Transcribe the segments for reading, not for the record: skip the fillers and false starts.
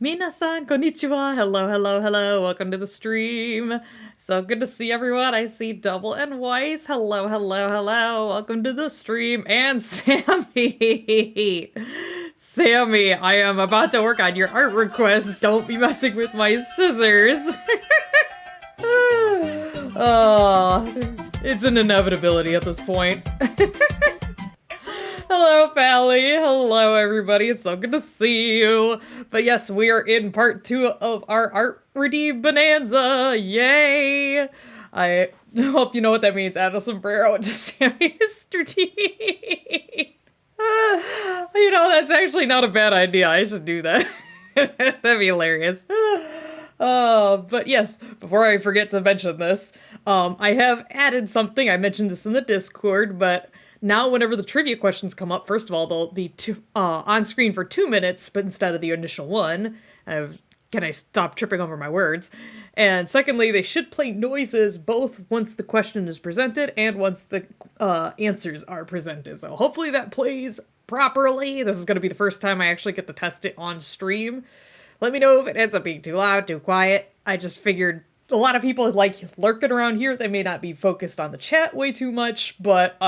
Minasan, konnichiwa. Hello, hello, hello. Welcome to the stream. So good to see everyone. I see Double and Weiss. Hello, hello, hello. Welcome to the stream. And Sammy. Sammy, I am about to work on your art request. Don't be messing with my scissors. Oh, it's an inevitability at this point. Hello, Pally. Hello, everybody. It's so good to see you. But yes, we are in part 2 of our art redeem bonanza. Yay! I hope you know what that means. Add a sombrero to Sammy history. You know, that's actually not a bad idea. I should do that. That'd be hilarious. But yes, before I forget to mention this, I have added something. I mentioned this in the Discord, but now whenever the trivia questions come up, first of all, they'll be on screen for 2 minutes, but instead of the initial one. Can I stop tripping over my words? And secondly, they should play noises both once the question is presented and once the answers are presented. So hopefully that plays properly. This is going to be the first time I actually get to test it on stream. Let me know if it ends up being too loud, too quiet. I just figured a lot of people like lurking around here. They may not be focused on the chat way too much, but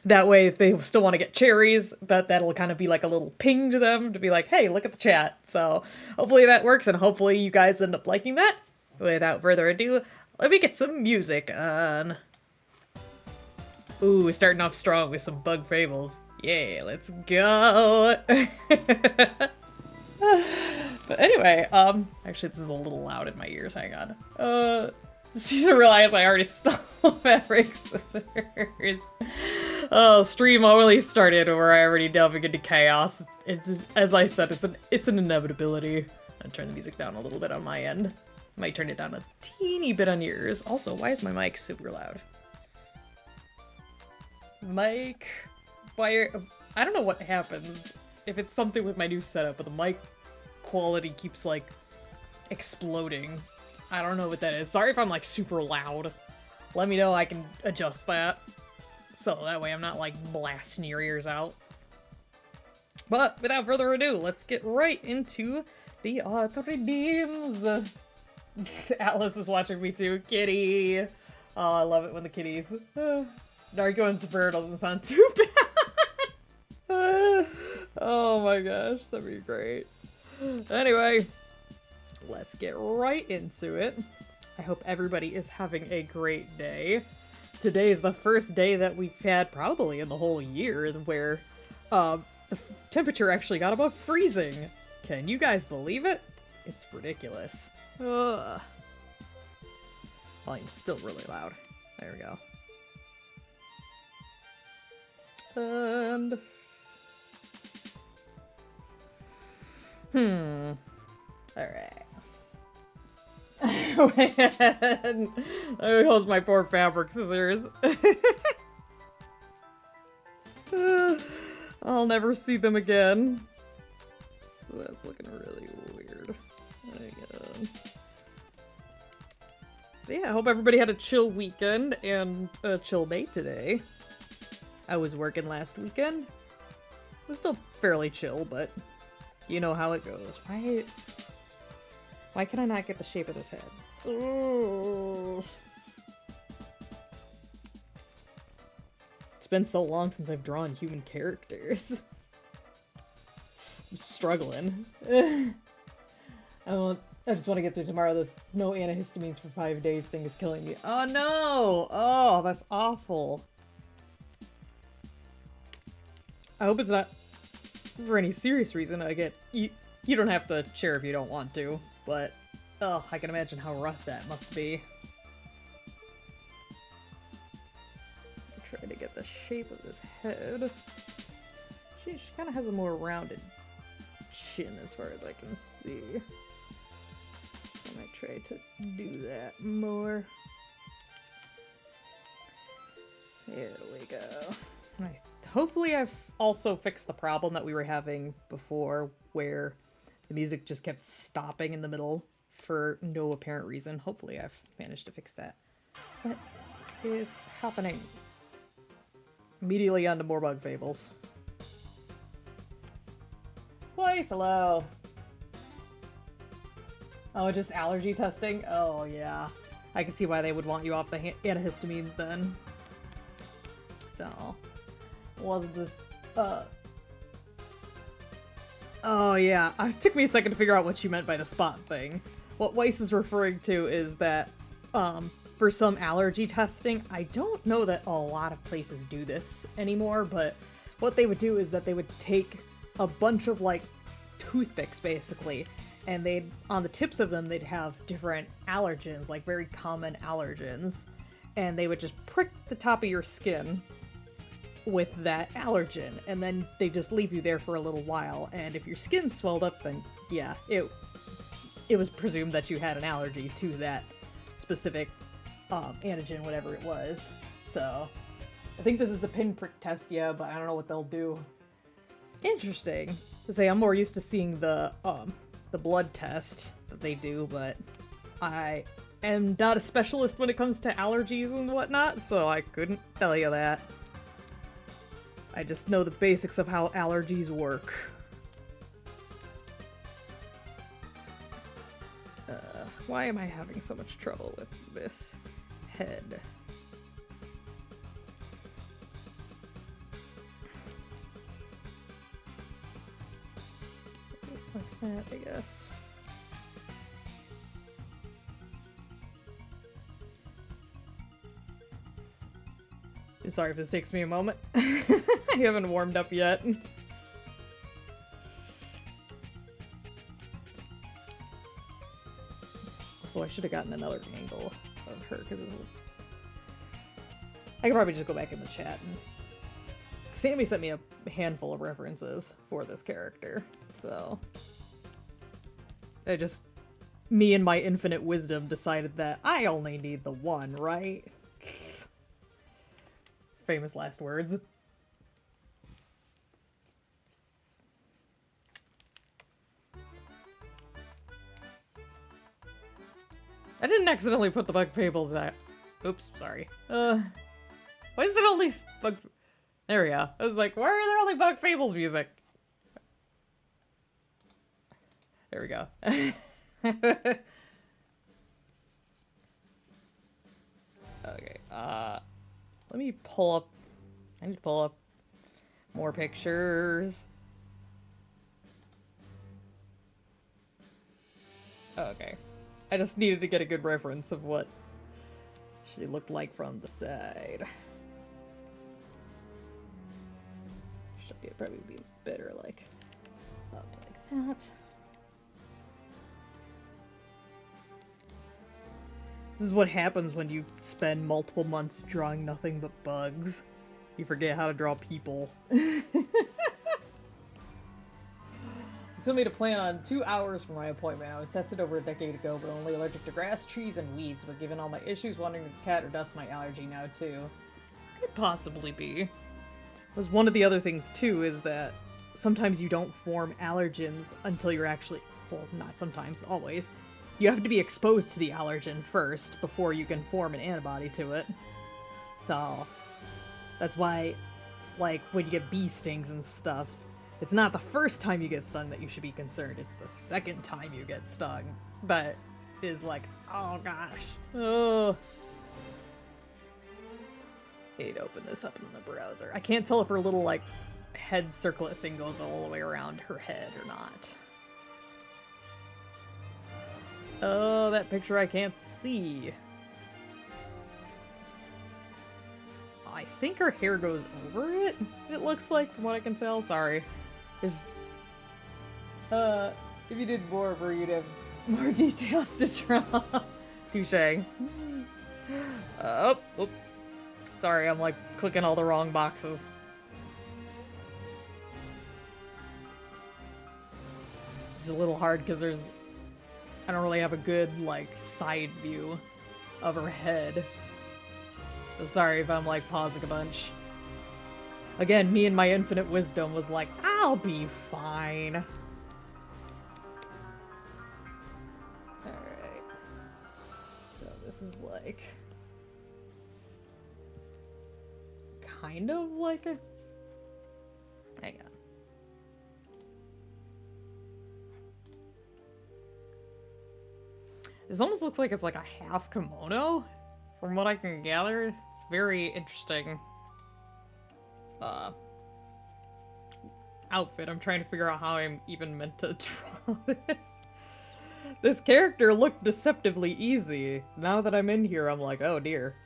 that way if they still want to get cherries, that'll kind of be like a little ping to them to be like, hey, look at the chat. So hopefully that works, and hopefully you guys end up liking that. Without further ado, let me get some music on. Ooh, starting off strong with some Bug Fables. Yeah, let's go. But anyway, actually this is a little loud in my ears, hang on. Just realized I already stole fabric scissors. Oh, stream only started where I already delving into chaos. It's, as I said, it's an inevitability. I'll turn the music down a little bit on my end. Might turn it down a teeny bit on yours. Also, why is my mic super loud? Mic, why I don't know what happens if it's something with my new setup, but the mic quality keeps like exploding. I don't know what that is. Sorry if I'm like super loud. Let me know, I can adjust that. So that way I'm not like blasting your ears out. But without further ado, let's get right into the art redeems. Atlas is watching me too. Kitty. Oh, I love it when the kitties. Narco and Sabir doesn't sound too bad. Oh my gosh, that'd be great. Anyway, let's get right into it. I hope everybody is having a great day. Today is the first day that we've had probably in the whole year where the temperature actually got above freezing. Can you guys believe it? It's ridiculous. Ugh. Volume's still really loud. There we go. And alright. There goes my poor fabric scissors. I'll never see them again. So that's looking really weird. There you go. But yeah, I hope everybody had a chill weekend and a chill day today. I was working last weekend. It was still fairly chill, but you know how it goes. Why can I not get the shape of this head? Ooh. It's been so long since I've drawn human characters. I'm struggling. I just want to get through tomorrow. This no antihistamines for 5 days thing is killing me. Oh no! Oh, that's awful. I hope it's not for any serious reason. You don't have to share if you don't want to, but oh, I can imagine how rough that must be. Try to get the shape of his head. She kind of has a more rounded chin as far as I can see. I might try to do that more. There we go. Right. Hopefully I've also fixed the problem that we were having before where the music just kept stopping in the middle for no apparent reason. Hopefully I've managed to fix that. What is happening? Immediately onto more Bug Fables. Twice, hello. Oh, just allergy testing? Oh, yeah. I can see why they would want you off the antihistamines then. So, was this, Oh, yeah. It took me a second to figure out what she meant by the spot thing. What Weiss is referring to is that, for some allergy testing, I don't know that a lot of places do this anymore, but what they would do is that they would take a bunch of, like, toothpicks, basically, and they'd, on the tips of them, they'd have different allergens, like very common allergens, and they would just prick the top of your skin with that allergen, and then they just leave you there for a little while, and if your skin swelled up, then yeah, it was presumed that you had an allergy to that specific antigen, whatever it was. So, I think this is the pinprick test, yeah, but I don't know what they'll do. Interesting. To say, I'm more used to seeing the blood test that they do, but I am not a specialist when it comes to allergies and whatnot, so I couldn't tell you that. I just know the basics of how allergies work. Why am I having so much trouble with this head? Like that, I guess. Sorry if this takes me a moment. I haven't warmed up yet. So I should have gotten another angle of her, because I could probably just go back in the chat. Sammy sent me a handful of references for this character, so me and my infinite wisdom decided that I only need the one, right? Famous last words. I didn't accidentally put the Bug Fables at. Oops, sorry. Why is it only Bug... There we go. I was like, why are there only Bug Fables music? There we go. Okay, let me pull up... I need to pull up more pictures. Okay. I just needed to get a good reference of what she looked like from the side. Should be probably be better like up like that. This is what happens when you spend multiple months drawing nothing but bugs. You forget how to draw people. It took me to plan on 2 hours for my appointment. I was tested over a decade ago, but only allergic to grass, trees, and weeds. But given all my issues, wandering with the cat or dust my allergy now too. Could possibly be. Was one of the other things too is that sometimes you don't form allergens until you're actually, well, not sometimes, always. You have to be exposed to the allergen first before you can form an antibody to it. So that's why, like, when you get bee stings and stuff, it's not the first time you get stung that you should be concerned, it's the second time you get stung that is like, oh gosh. Oh. I need to open this up in the browser. I can't tell if her little, like, head circlet thing goes all the way around her head or not. Oh, that picture I can't see. I think her hair goes over it, it looks like, from what I can tell. Sorry. There's... if you did more of her, you'd have more details to draw. Touché. Oh, sorry, I'm like clicking all the wrong boxes. It's a little hard because I don't really have a good, like, side view of her head. So sorry if I'm, like, pausing a bunch. Again, me and my infinite wisdom was like, I'll be fine. Alright. So this is like... kind of like a... Hang on. This almost looks like it's like a half kimono, from what I can gather. It's very interesting. Outfit. I'm trying to figure out how I'm even meant to draw this. This character looked deceptively easy. Now that I'm in here, I'm like, oh dear.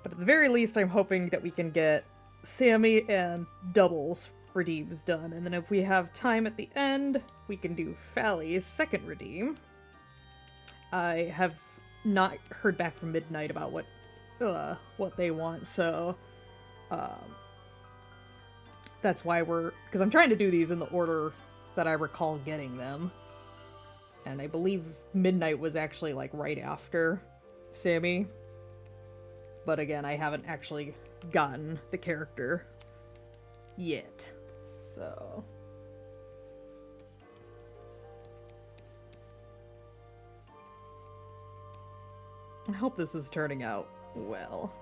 But at the very least, I'm hoping that we can get Sammy and doubles redeems done. And then if we have time at the end, we can do Fally's second redeem. I have not heard back from Midnight about what they want, so that's why because I'm trying to do these in the order that I recall getting them. And I believe Midnight was actually like right after Sammy. But again, I haven't actually gotten the character yet. So I hope this is turning out well.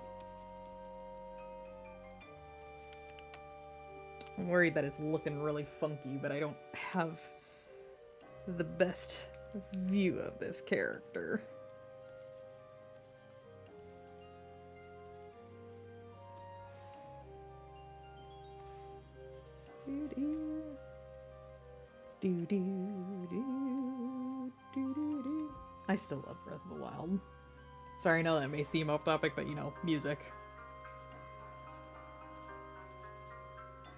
I'm worried that it's looking really funky, but I don't have the best view of this character. I still love Breath of the Wild. Sorry, I know that may seem off topic, but you know, music.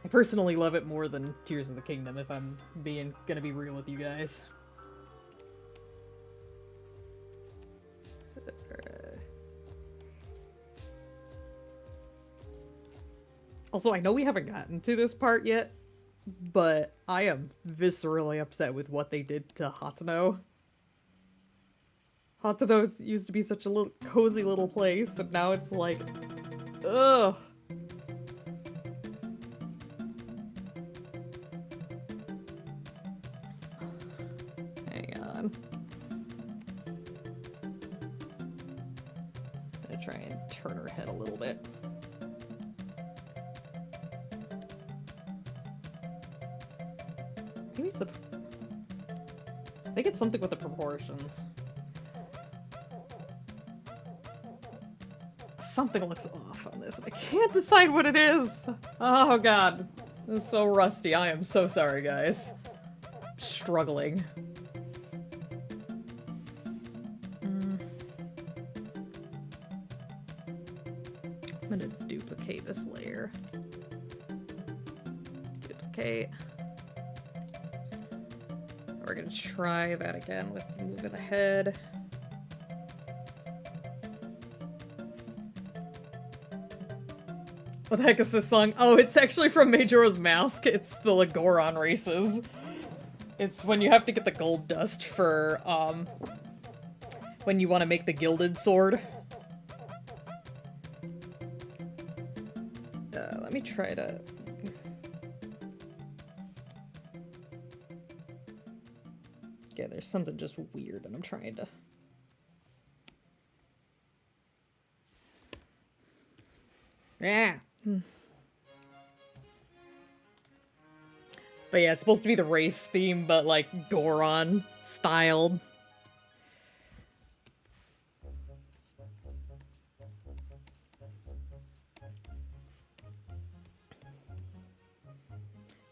I personally love it more than Tears of the Kingdom, if I'm gonna be real with you guys. Also, I know we haven't gotten to this part yet, but I am viscerally upset with what they did to Hatano. Hatano used to be such a little cozy little place, and now it's like, ugh. Hang on. I'm gonna try and turn her head a little bit. Maybe it's I think it's something with the proportions. Something looks off on this, and I can't decide what it is. Oh god. I'm so rusty. I am so sorry, guys. I'm struggling. I'm gonna duplicate this layer. Duplicate. We're gonna try that again with moving the head. What the heck is this song? Oh, it's actually from Majora's Mask. It's the Goron races. It's when you have to get the gold dust for, when you want to make the gilded sword. Let me try to... Yeah, there's something just weird, and I'm trying to... Yeah. But yeah, it's supposed to be the race theme, but like Goron styled.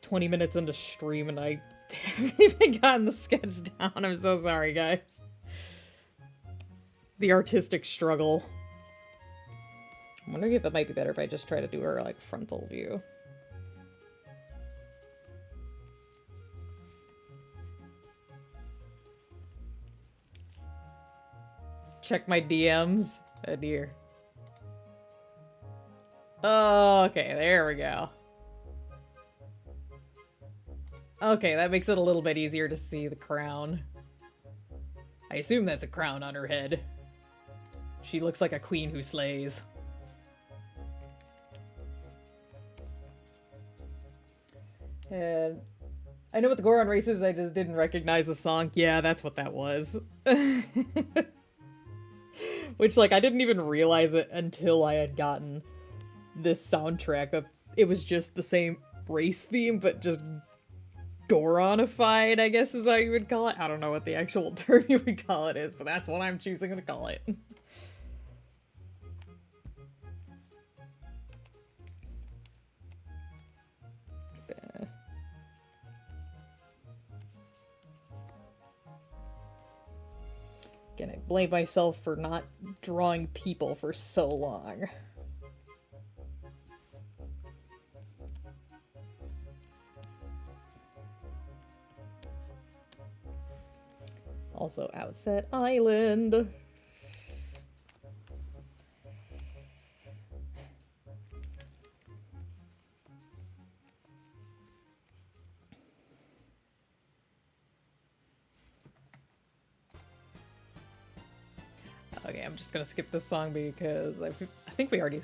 "20 minutes into stream and I haven't even gotten the sketch down. I'm so sorry, guys. The artistic struggle. I'm wondering if it might be better if I just try to do her, like, frontal view. Check my DMs. Oh, dear. Oh, okay, there we go. Okay, that makes it a little bit easier to see the crown. I assume that's a crown on her head. She looks like a queen who slays. And I know what the Goron race is, I just didn't recognize the song. Yeah, that's what that was. Which, like, I didn't even realize it until I had gotten this soundtrack, that it was just the same race theme, but just Doronified, I guess is how you would call it. I don't know what the actual term you would call it is, but that's what I'm choosing to call it. Again, I blame myself for not drawing people for so long. Also, Outset Island. Okay, I'm just gonna skip this song because I think we already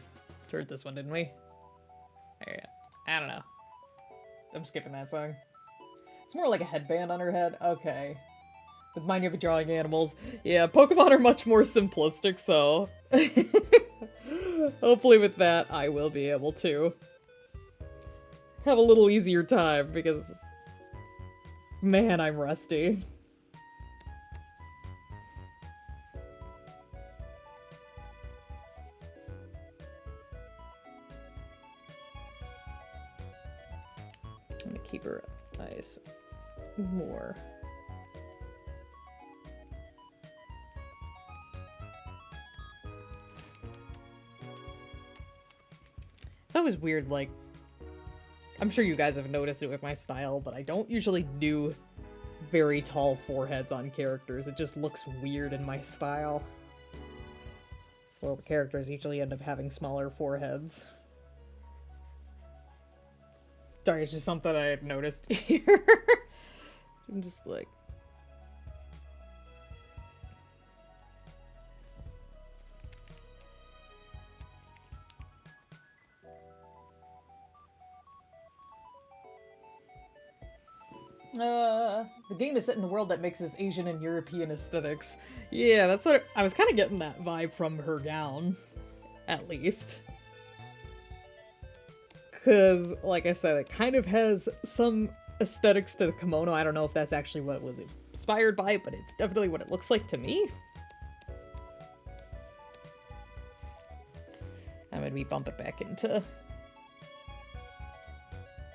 heard this one, didn't we? There, I don't know. I'm skipping that song. It's more like a headband on her head. Okay. Remind you of drawing animals. Yeah, Pokemon are much more simplistic, so... hopefully with that, I will be able to have a little easier time, because... man, I'm rusty. I'm gonna keep her eyes more. It's always weird, like, I'm sure you guys have noticed it with my style, but I don't usually do very tall foreheads on characters. It just looks weird in my style. So the characters usually end up having smaller foreheads. Sorry, it's just something I had noticed here. I'm just like... the game is set in a world that mixes Asian and European aesthetics. Yeah, that's what I was kind of getting that vibe from her gown, at least. Because, like I said, it kind of has some aesthetics to the kimono. I don't know if that's actually what it was inspired by, but it's definitely what it looks like to me. I'm gonna be bumping back into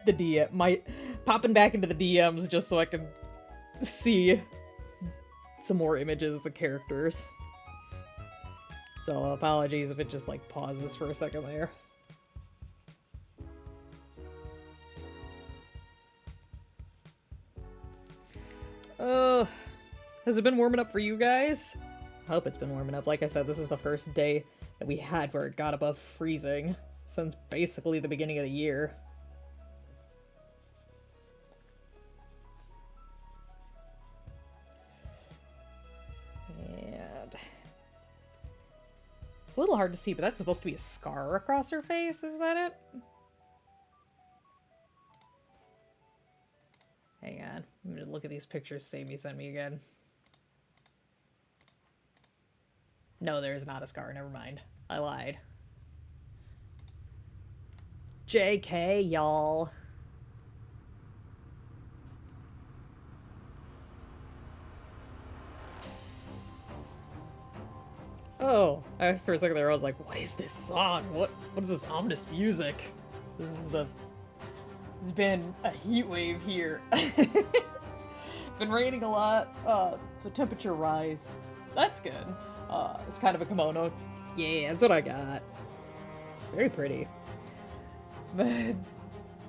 the DM, popping back into the DMs just so I can see some more images of the characters. So apologies if it just like pauses for a second there. Has it been warming up for you guys? I hope it's been warming up. Like I said, this is the first day that we had where it got above freezing since basically the beginning of the year. And it's a little hard to see, but that's supposed to be a scar across her face, is that it? Hang on, I'm gonna look at these pictures Sammy sent me again. No, there's not a scar, never mind. I lied. JK, y'all. Oh, for a second there I was like, what is this song? What is this ominous music? It's been a heat wave here. Been raining a lot, so temperature rise. That's good. It's kind of a kimono. Yeah, that's what I got. Very pretty. But,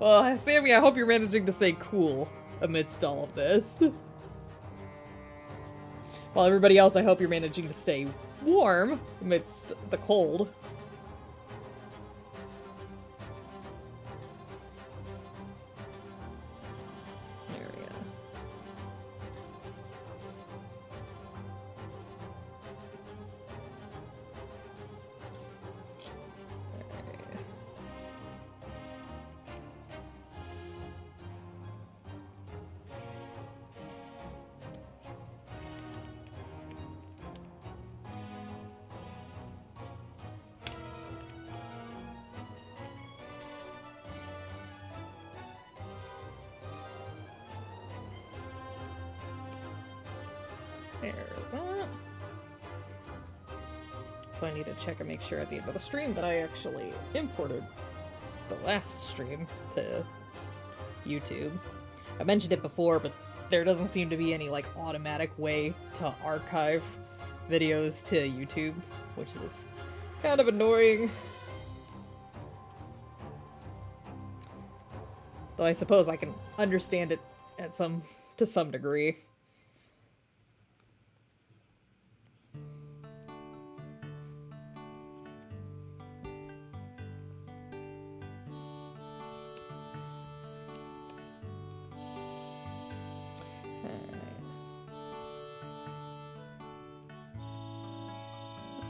well, Sammy, I hope you're managing to stay cool amidst all of this. While everybody else, I hope you're managing to stay warm amidst the cold. There we go. There's that. So I need to check and make sure at the end of the stream that I actually imported the last stream to YouTube. I mentioned it before, but there doesn't seem to be any like automatic way to archive videos to YouTube, which is kind of annoying. Though I suppose I can understand it to some degree.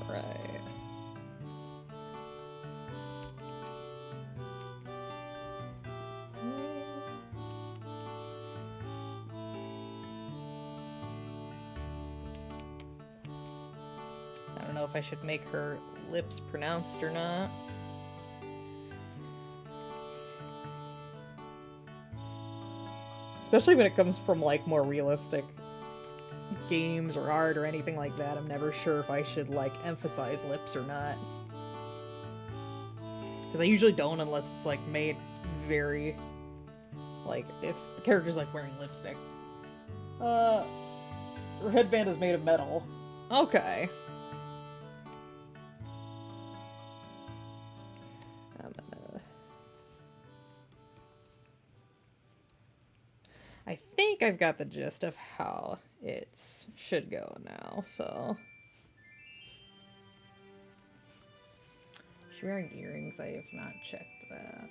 Right. I don't know if I should make her lips pronounced or not. Especially when it comes from like more realistic games or art or anything like that. I'm never sure if I should like emphasize lips or not. Because I usually don't unless it's like made very, like if the character's like wearing lipstick. Her headband is made of metal. Okay. I think I've got the gist of how it should go now, so. Is she wearing earrings? I have not checked that.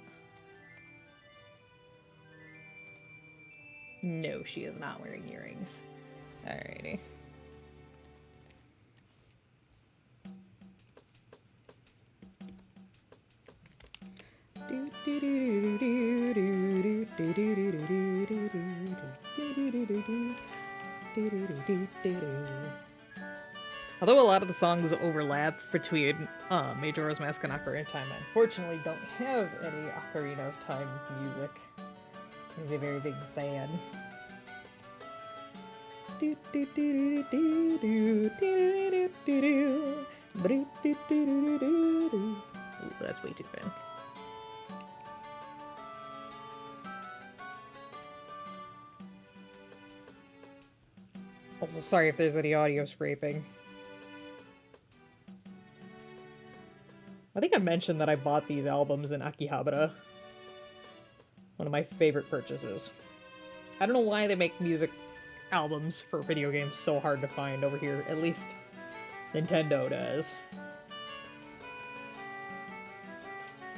No, she is not wearing earrings. Alrighty. Although a lot of the songs overlap between Majora's Mask and Ocarina of Time, I unfortunately don't have any Ocarina of Time music. It's a very big fan. Ooh, that's way too thin. Also, sorry if there's any audio scraping. I think I mentioned that I bought these albums in Akihabara. One of my favorite purchases. I don't know why they make music albums for video games so hard to find over here. At least Nintendo does.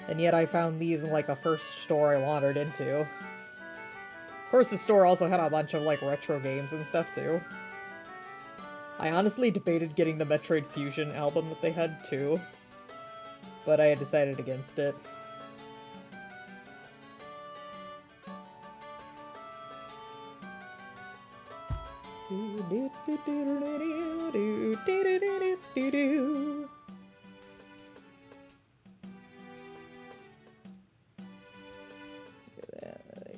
And yet I found these in like the first store I wandered into. Of course, the store also had a bunch of like retro games and stuff too. I honestly debated getting the Metroid Fusion album that they had too, but I had decided against it. I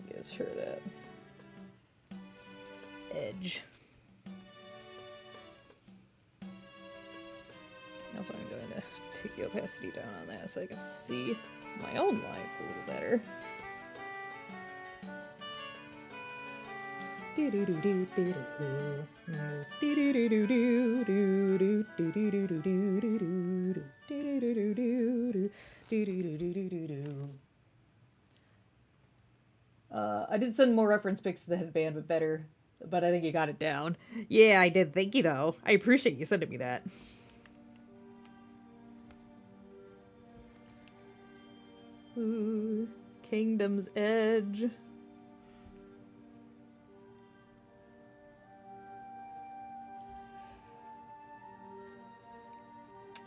guess sure that edge. Also, I'm going to take the opacity down on that so I can see my own lines a little better. I did send more reference pics to the headband, but I think you got it down. Yeah, I did. Thank you, though. I appreciate you sending me that. Ooh, Kingdom's Edge.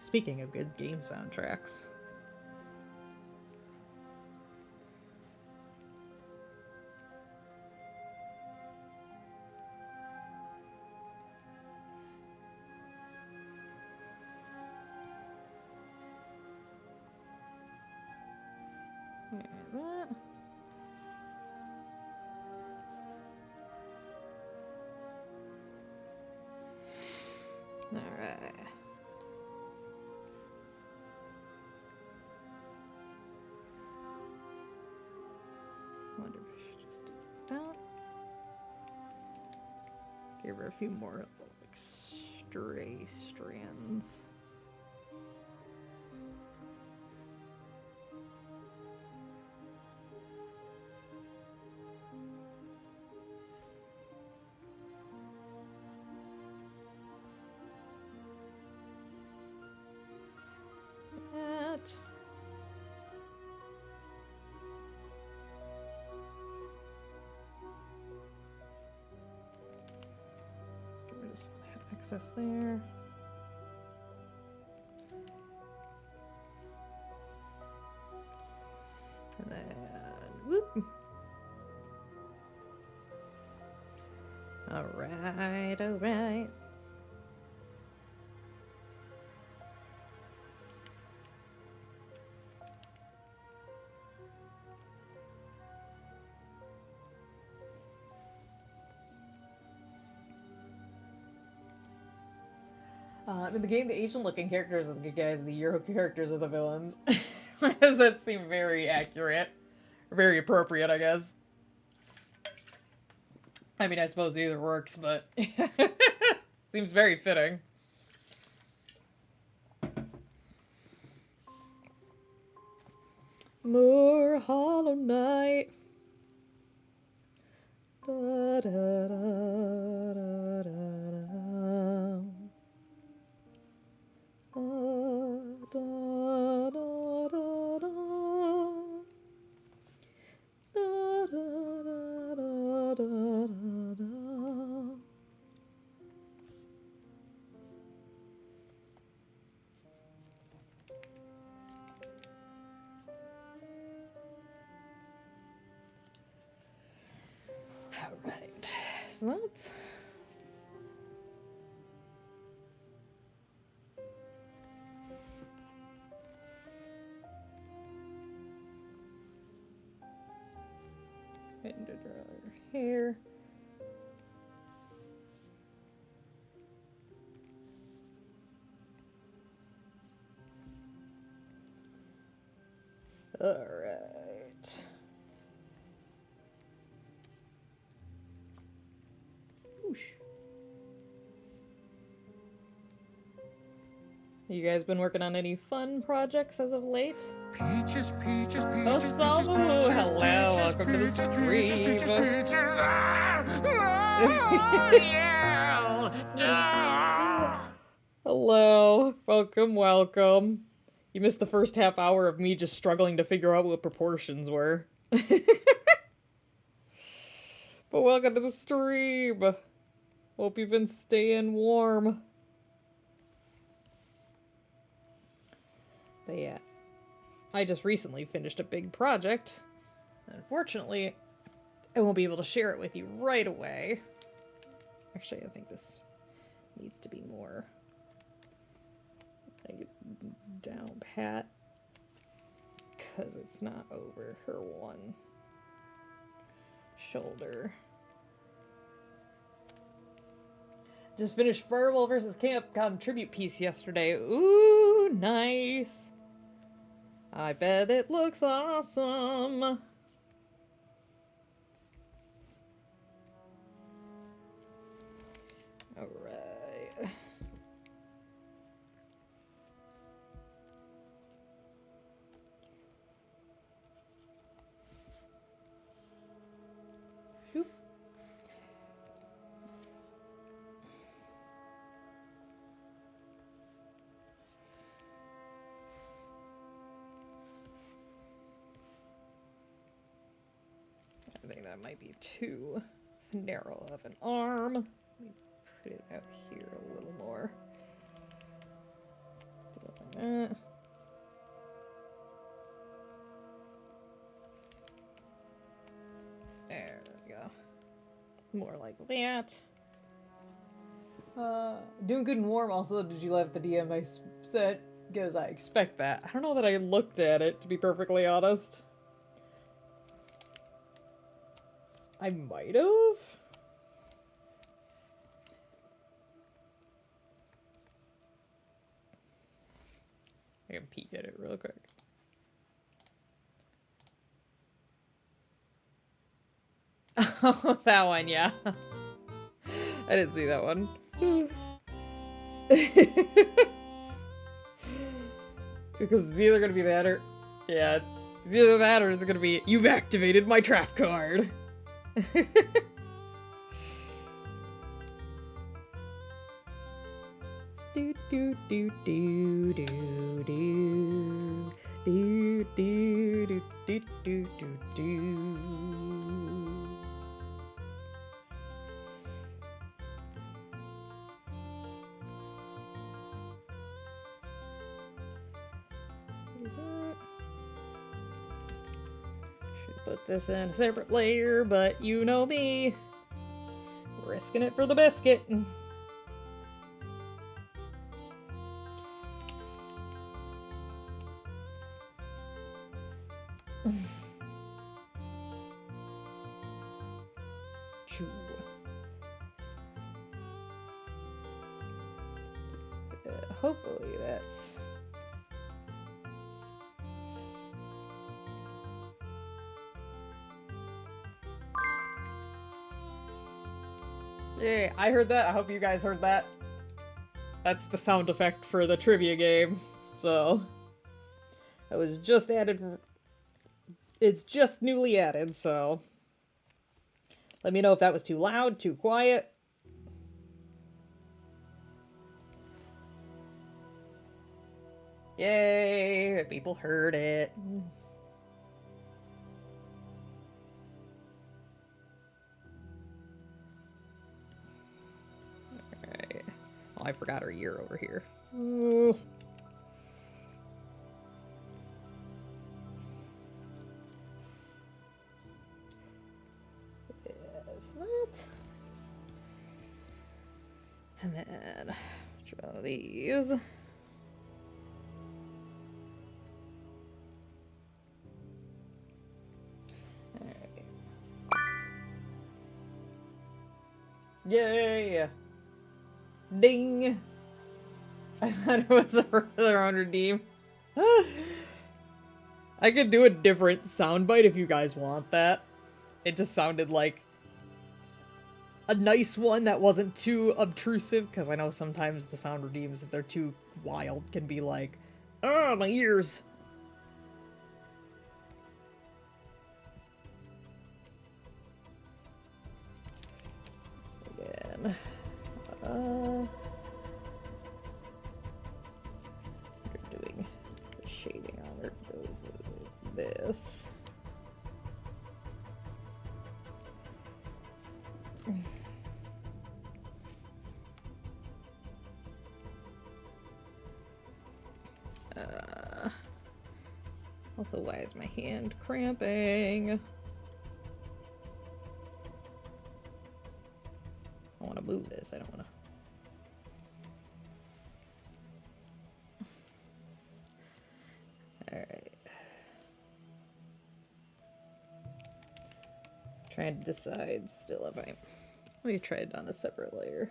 Speaking of good game soundtracks. Alright. Wonder if I should just do that. Give her a few more like stray strands. That. Get rid of some of that excess there. And then, whoop. All right, all right. In the game, the Asian-looking characters are the good guys, and the Euro characters are the villains. Does that seem very accurate? Very appropriate, I guess. I mean, I suppose either works, but seems very fitting. More Hollow Knight. Da, da, da, da, da, da. Da, da, da, da, da. Da, da, da, da, da, da. All right, so that's and her hair. All right. Whoosh. You guys been working on any fun projects as of late? Peaches, peaches, Oh, peaches, Salvo! peaches, peaches, Hello, welcome to the peaches, stream. peaches. Oh, yeah. Ah. Hello, welcome, welcome. You missed the first half hour of me just struggling to figure out what proportions were. But welcome to the stream. Hope you've been staying warm. But yeah, I just recently finished a big project. Unfortunately, I won't be able to share it with you right away. Actually, I think this needs to be more like down pat, because it's not over her one shoulder. Just finished Fireball vs. Capcom tribute piece yesterday. Ooh, nice. I bet it looks awesome. Alright. Shoop. I think that might be too narrow of an arm. Let me put it out here a little more. Like that. There we go. More like that. Doing good and warm. Also, did you love the DM I sent? Because I expect that. I don't know that I looked at it, to be perfectly honest. I might have. I can peek at it real quick. Oh, that one, yeah. I didn't see that one. Because it's either gonna be that or... Yeah, it's either that or it's gonna be, you've activated my trap card. Do do do do do do do do do do do do do. Should put this in a separate layer, but you know me, risking it for the biscuit. Hopefully that's... Yay, I heard that. I hope you guys heard that. That's the sound effect for the trivia game. So, it was just added. It's just newly added, so let me know if that was too loud, too quiet. Yay, people heard it. Alright. Oh, I forgot our year over here. Ooh. Is that? And then draw these. Alright. Yay! Ding! I thought it was a regular on redeem. I could do a different soundbite if you guys want that. It just sounded like a nice one that wasn't too obtrusive, because I know sometimes the sound redeems, if they're too wild, can be like, oh, my ears. Again. You're doing the shading on it goes like this. Also, why is my hand cramping? I want to move this. I don't want to. Alright. Trying to decide still if I... Let me try it on a separate layer.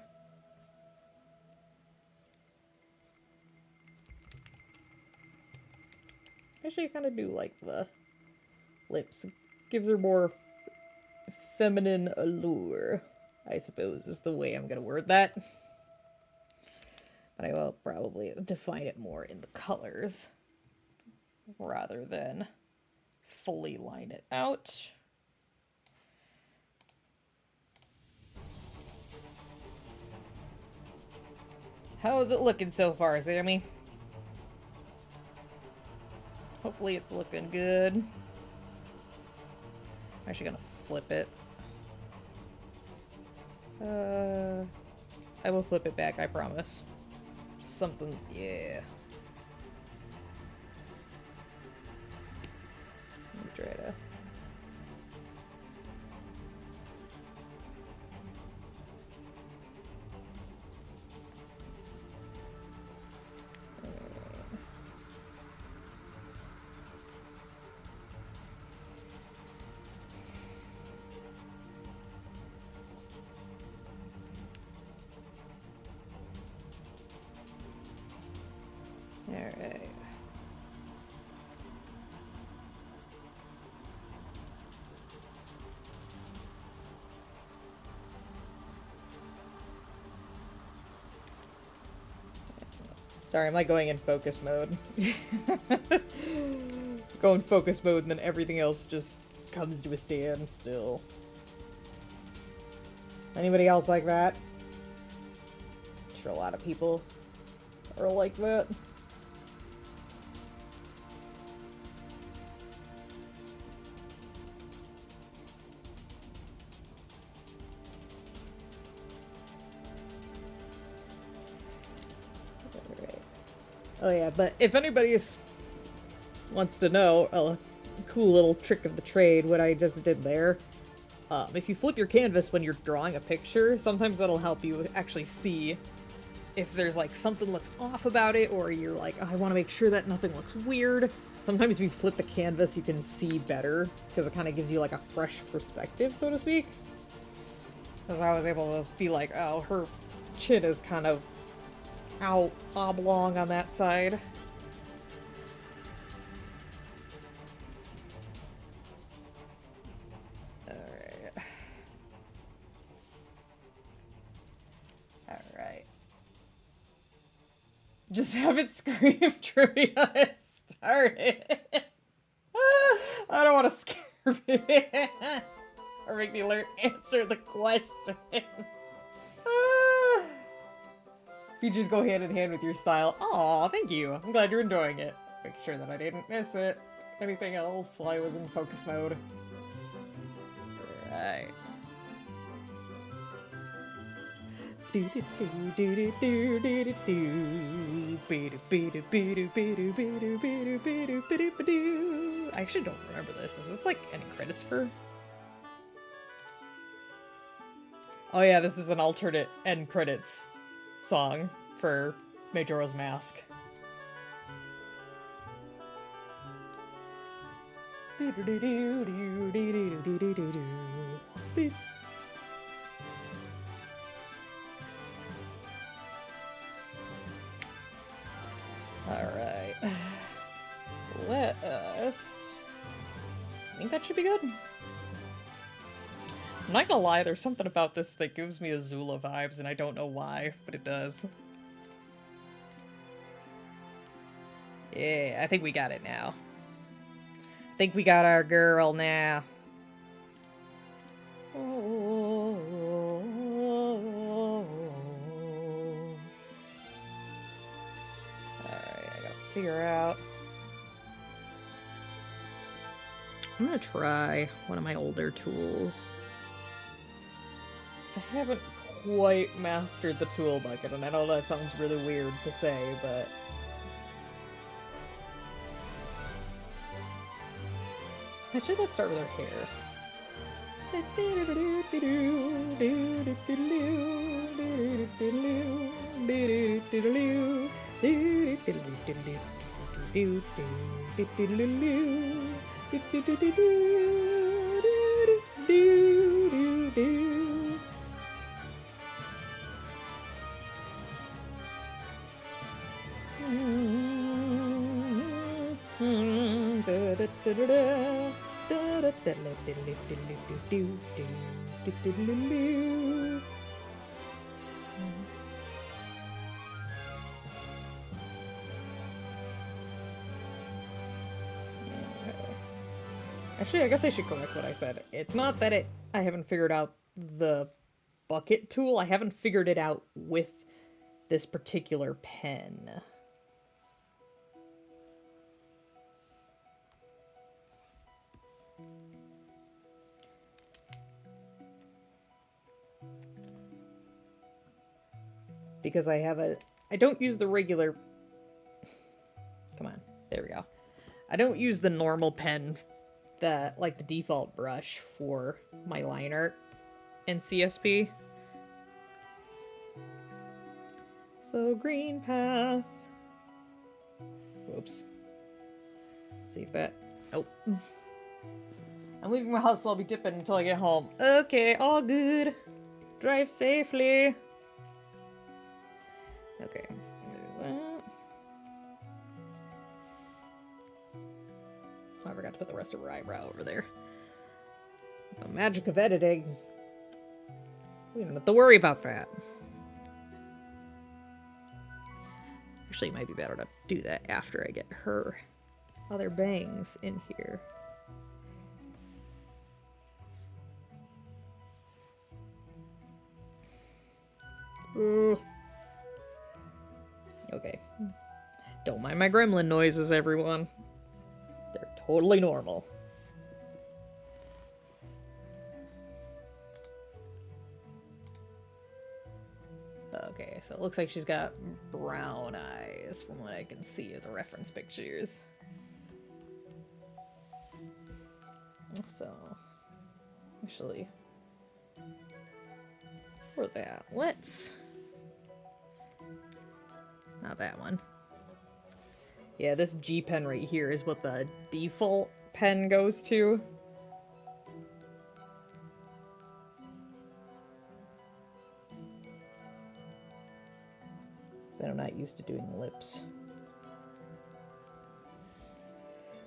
Actually, I kind of do like the lips. Gives her more feminine allure, I suppose, is the way I'm gonna word that. But I will probably define it more in the colors rather than fully line it out. How is it looking so far, Sammy? Hopefully it's looking good. I'm actually gonna flip it. I will flip it back, I promise. Something, yeah. Let me try to... Alright. Sorry, I'm like going in focus mode. Go in focus mode and then everything else just comes to a standstill. Anybody else like that? I'm sure a lot of people are like that. Alright. Oh yeah, but if anybody wants to know a cool little trick of the trade, what I just did there, if you flip your canvas when you're drawing a picture, sometimes that'll help you actually see if there's like something looks off about it, or you're like, oh, I want to make sure that nothing looks weird. Sometimes if you flip the canvas, you can see better, because it kind of gives you like a fresh perspective, so to speak. Because I was able to be like, oh, her chin is kind of out oblong on that side. Alright. Just have it scream trivia and start it. I don't want to scare me. Or make the alert answer the question. You just go hand in hand with your style. Aw, thank you. I'm glad you're enjoying it. Make sure that I didn't miss it. Anything else while I was in focus mode. Right. I actually don't remember this. Is this like any credits for? Oh yeah, this is an alternate end credits song for Majora's Mask. Alright. Let us... I think that should be good. I'm not gonna lie, there's something about this that gives me Azula vibes, and I don't know why, but it does. Yeah, I think we got it now. I think we got our girl now. Alright, I gotta figure out... I'm gonna try one of my older tools. I haven't quite mastered the tool bucket, and I know that sounds really weird to say, but... Actually, let's start with our hair. Actually, I guess I should correct what I said. It's not that I haven't figured out the bucket tool. I haven't figured it out with this particular pen. Because I don't use the regular... Come on, there we go. I don't use the normal pen, like the default brush for my line art in CSP. So green path. Whoops. Save that. Oh. I'm leaving my house, so I'll be dipping until I get home. Okay, all good. Drive safely. Okay. I forgot to put the rest of her eyebrow over there. The magic of editing. We don't have to worry about that. Actually, it might be better to do that after I get her other bangs in here. Ooh. Okay. Don't mind my gremlin noises, everyone. They're totally normal. Okay, so it looks like she's got brown eyes from what I can see of the reference pictures. So, actually, for that, let's... Not that one. Yeah, this G pen right here is what the default pen goes to. So I'm not used to doing lips.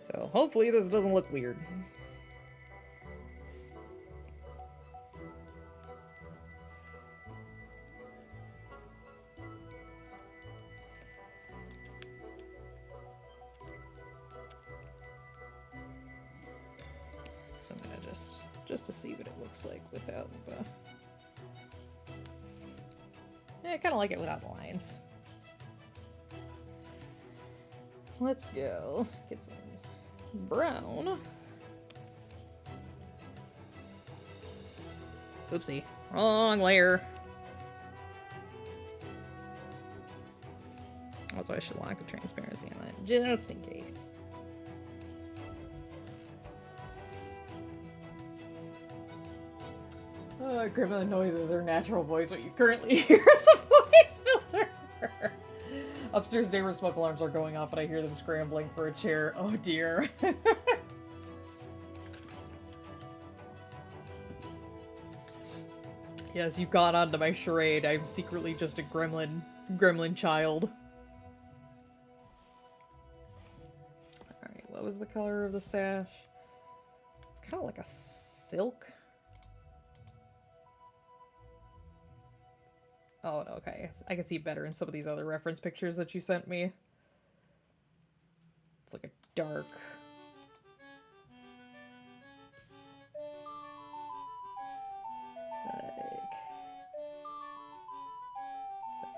So hopefully this doesn't look weird. So I'm gonna just to see what it looks like without the... Yeah, I kind of like it without the lines. Let's go get some brown. Oopsie, wrong layer. Also, I should lock the transparency on that just in case. Gremlin noises are natural voice. What you currently hear is a voice filter. Upstairs neighbors' smoke alarms are going off and I hear them scrambling for a chair. Oh dear. Yes, you've gone onto my charade. I'm secretly just a gremlin child. Alright, what was the color of the sash? It's kind of like a silk. Oh, okay. I can see better in some of these other reference pictures that you sent me. It's like a dark...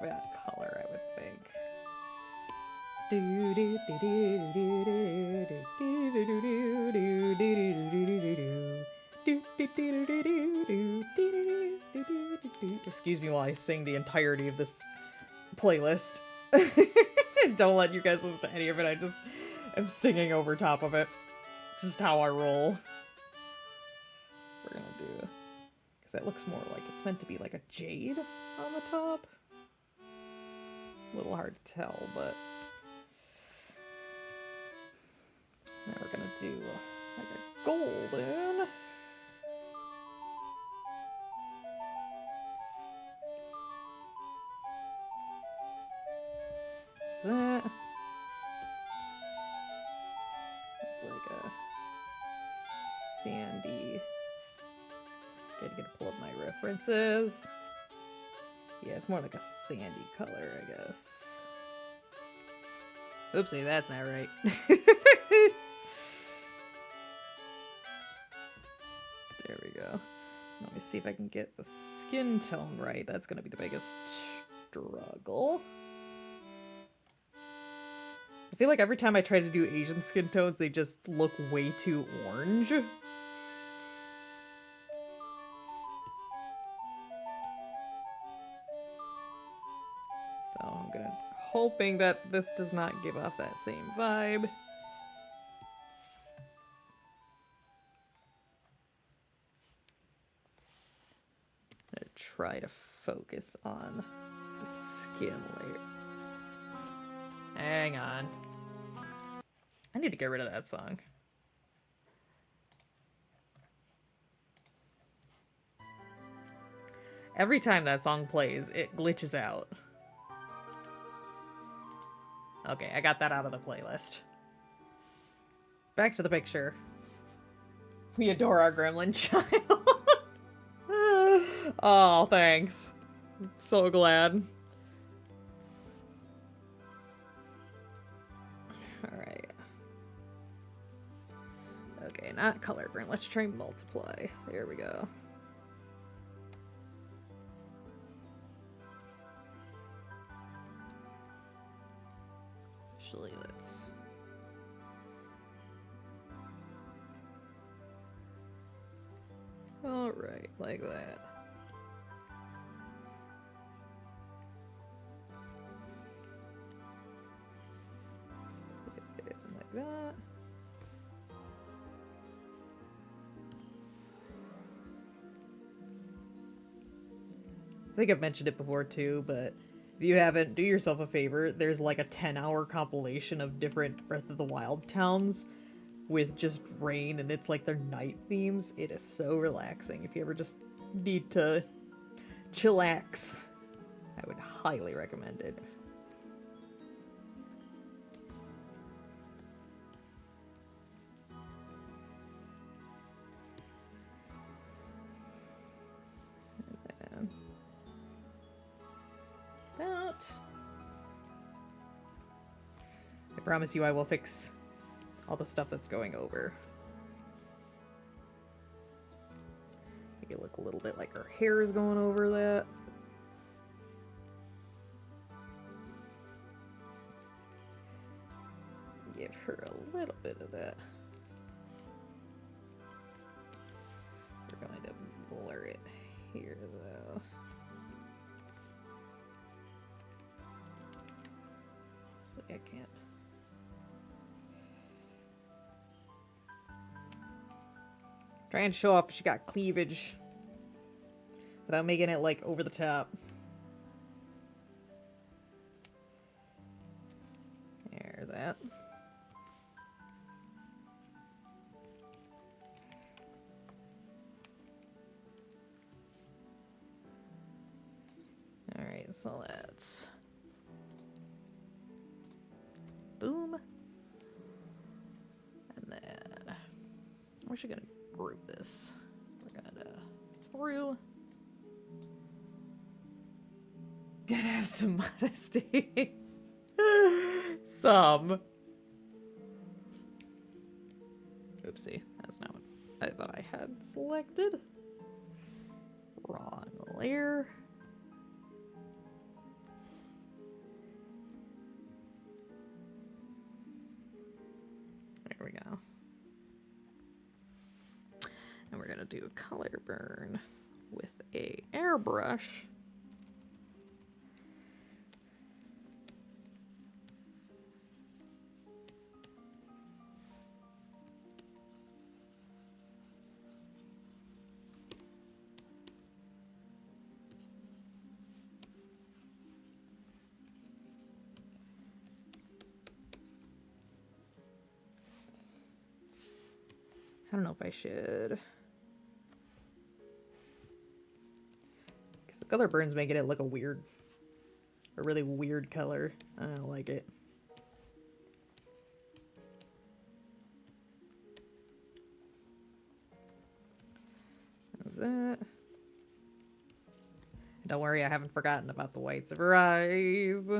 like... that color, I would think. Excuse me while I sing the entirety of this playlist. Don't let you guys listen to any of it. I just am singing over top of it. It's just how I roll. We're gonna do... because it looks more like it's meant to be like a jade on the top. A little hard to tell, but... now we're gonna do like a golden... that. It's like a sandy. Gotta pull up my references. Yeah, it's more like a sandy color, I guess. Oopsie, that's not right. There we go. Let me see if I can get the skin tone right. That's gonna be the biggest struggle. I feel like every time I try to do Asian skin tones, they just look way too orange. So I'm hoping that this does not give off that same vibe. I'm gonna try to focus on the skin layer. Hang on. I need to get rid of that song. Every time that song plays, it glitches out. Okay, I got that out of the playlist. Back to the picture. We adore our gremlin child. Oh, thanks. I'm so glad. Alright. Okay, not color burn. Let's try multiply. There we go. Actually, let's... Alright, like that. Like that. I think I've mentioned it before too, but if you haven't, do yourself a favor. There's like a 10-hour compilation of different Breath of the Wild towns with just rain, and it's like their night themes. It is so relaxing. If you ever just need to chillax, I would highly recommend it. And that. I promise you I will fix all the stuff that's going over. Make it look a little bit like her hair is going over that. Give her a little bit of that. We're going to blur it here though. So I can't. Try and show off she got cleavage without making it like over the top. There's that. Alright, so let's boom. And then we're actually gonna group this. We're gonna through. Gotta have some modesty. Some. Oopsie, that's not what I thought I had selected. Wrong layer. There we go. And we're gonna do a color burn with a airbrush. I don't know if I should. Because the color burn's making it look a really weird color. I don't like it. How's that? Don't worry, I haven't forgotten about the whites of her eyes.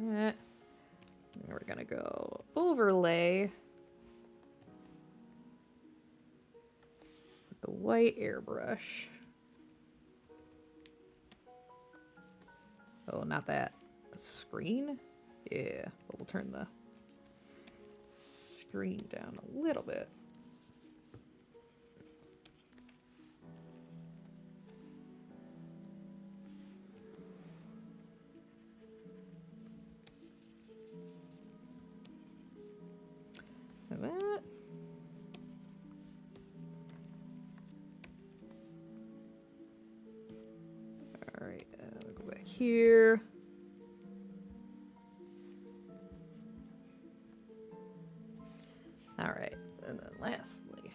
Alright. We're gonna go overlay with the white airbrush. Oh, not that. A screen? Yeah, but we'll turn the screen down a little bit. Like that. Alright, we'll go back here. Alright, and then lastly,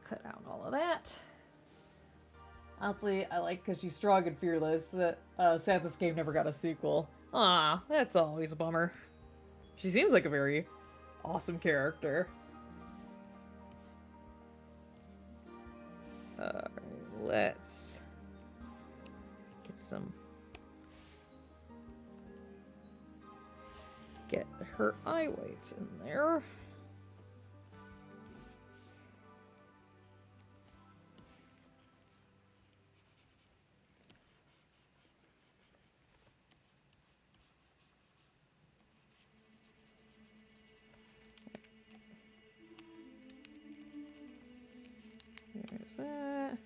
cut out all of that. Honestly, I like because she's strong and fearless that sad this game never got a sequel. Ah, that's always a bummer. She seems like a very awesome character. Alright, let's get some. Get her eye whites in there. There's that.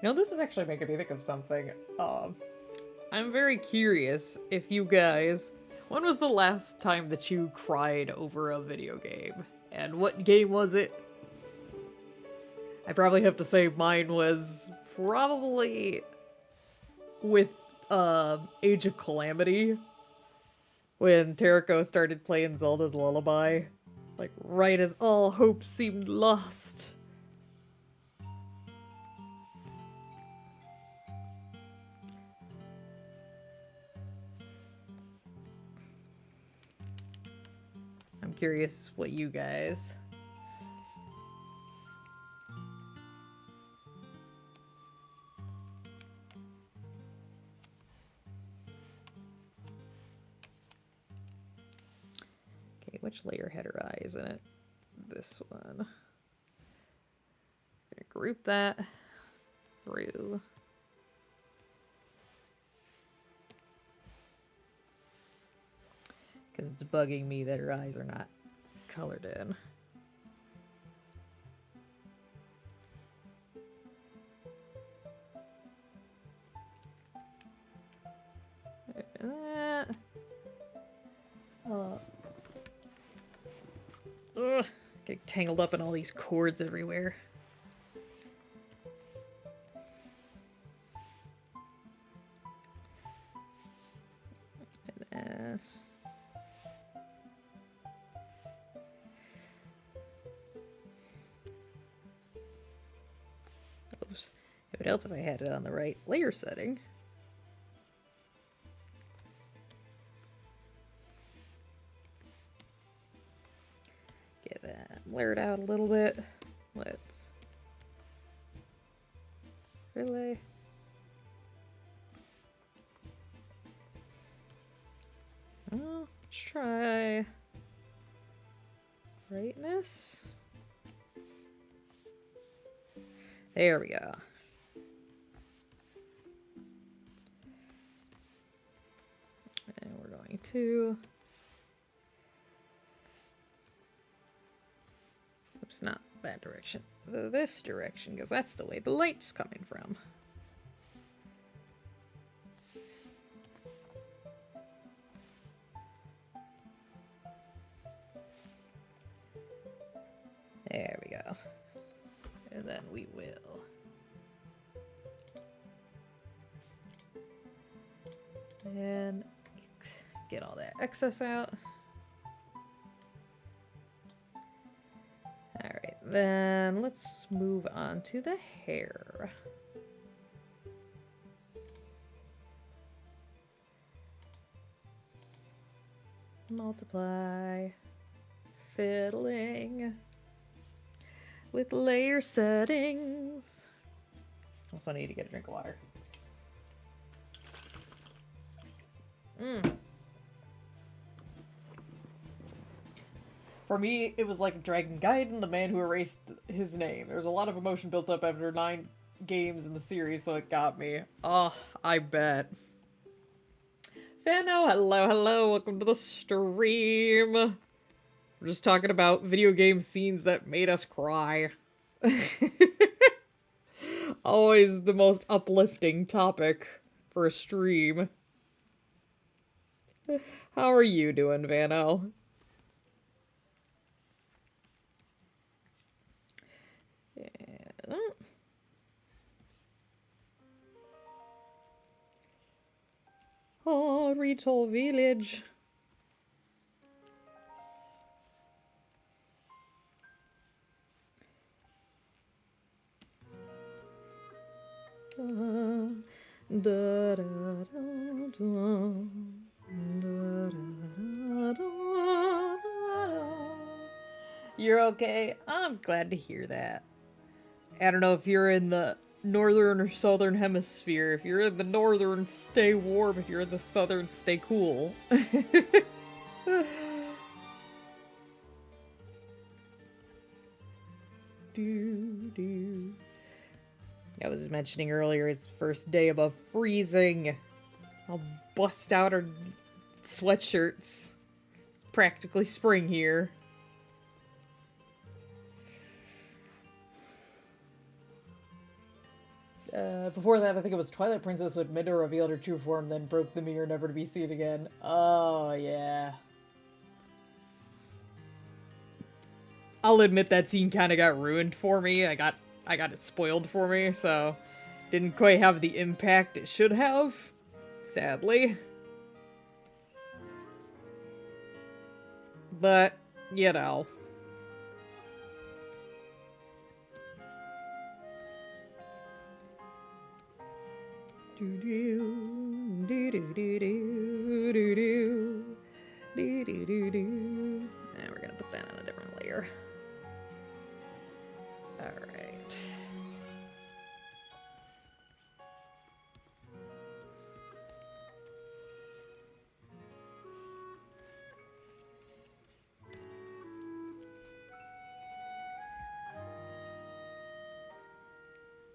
You know, this is actually making me think of something. I'm very curious if you guys... When was the last time that you cried over a video game? And what game was it? I probably have to say mine was probably with Age of Calamity. When Terako started playing Zelda's Lullaby. Like, right as all hope seemed lost. I'm curious what you guys... Okay, which layer had her eyes in it? This one. I'm gonna group that through. Because it's bugging me that her eyes are not colored in. That. Ugh, getting tangled up in all these cords everywhere. And, oops. It would help if I had it on the right layer setting. Get that blurred out a little bit. Let's really. Oh, let's try brightness. There we go. And we're going to... Oops, not that direction. This direction, because that's the way the light's coming from. There we go. And then we will and get all that excess out. Alright, then let's move on to the hair. Multiply. Fiddling with layer settings. Also need to get a drink of water. For me, it was like Dragon Gaiden, the man who erased his name. There's a lot of emotion built up after 9 games in the series, so it got me. Oh, I bet. Fano, hello, hello, welcome to the stream. We're just talking about video game scenes that made us cry. Always the most uplifting topic for a stream. How are you doing, Vano? Oh, Retold Village. Da, da, da, da, You're okay? I'm glad to hear that. I don't know if you're in the northern or southern hemisphere. If you're in the northern, stay warm. If you're in the southern, stay cool. do. I was mentioning earlier, it's first day above freezing. I'll bust out our sweatshirts. Practically spring here. Before that, I think it was Twilight Princess who admitted or revealed her true form, then broke the mirror, never to be seen again. Oh, yeah. I'll admit that scene kind of got ruined for me. I got it spoiled for me, so didn't quite have the impact it should have, sadly. But, you know. Do do do do do do do do do do do. Now we're gonna put that on a different layer. All right.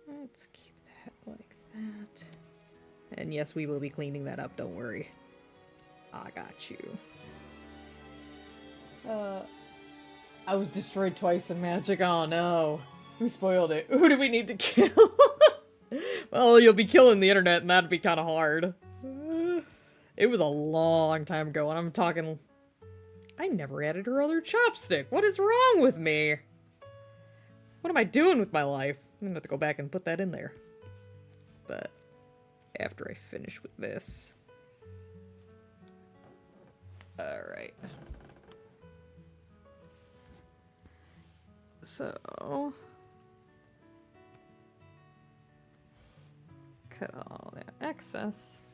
Let's keep that like that. And yes, we will be cleaning that up, don't worry. I got you. I was destroyed twice in Magic. Oh no. Who spoiled it? Who do we need to kill? Well, you'll be killing the internet and that'd be kind of hard. It was a long time ago and I'm talking... I never added her other chopstick. What is wrong with me? What am I doing with my life? I'm gonna have to go back and put that in there. But after I finish with this. Alright. So... cut all that excess.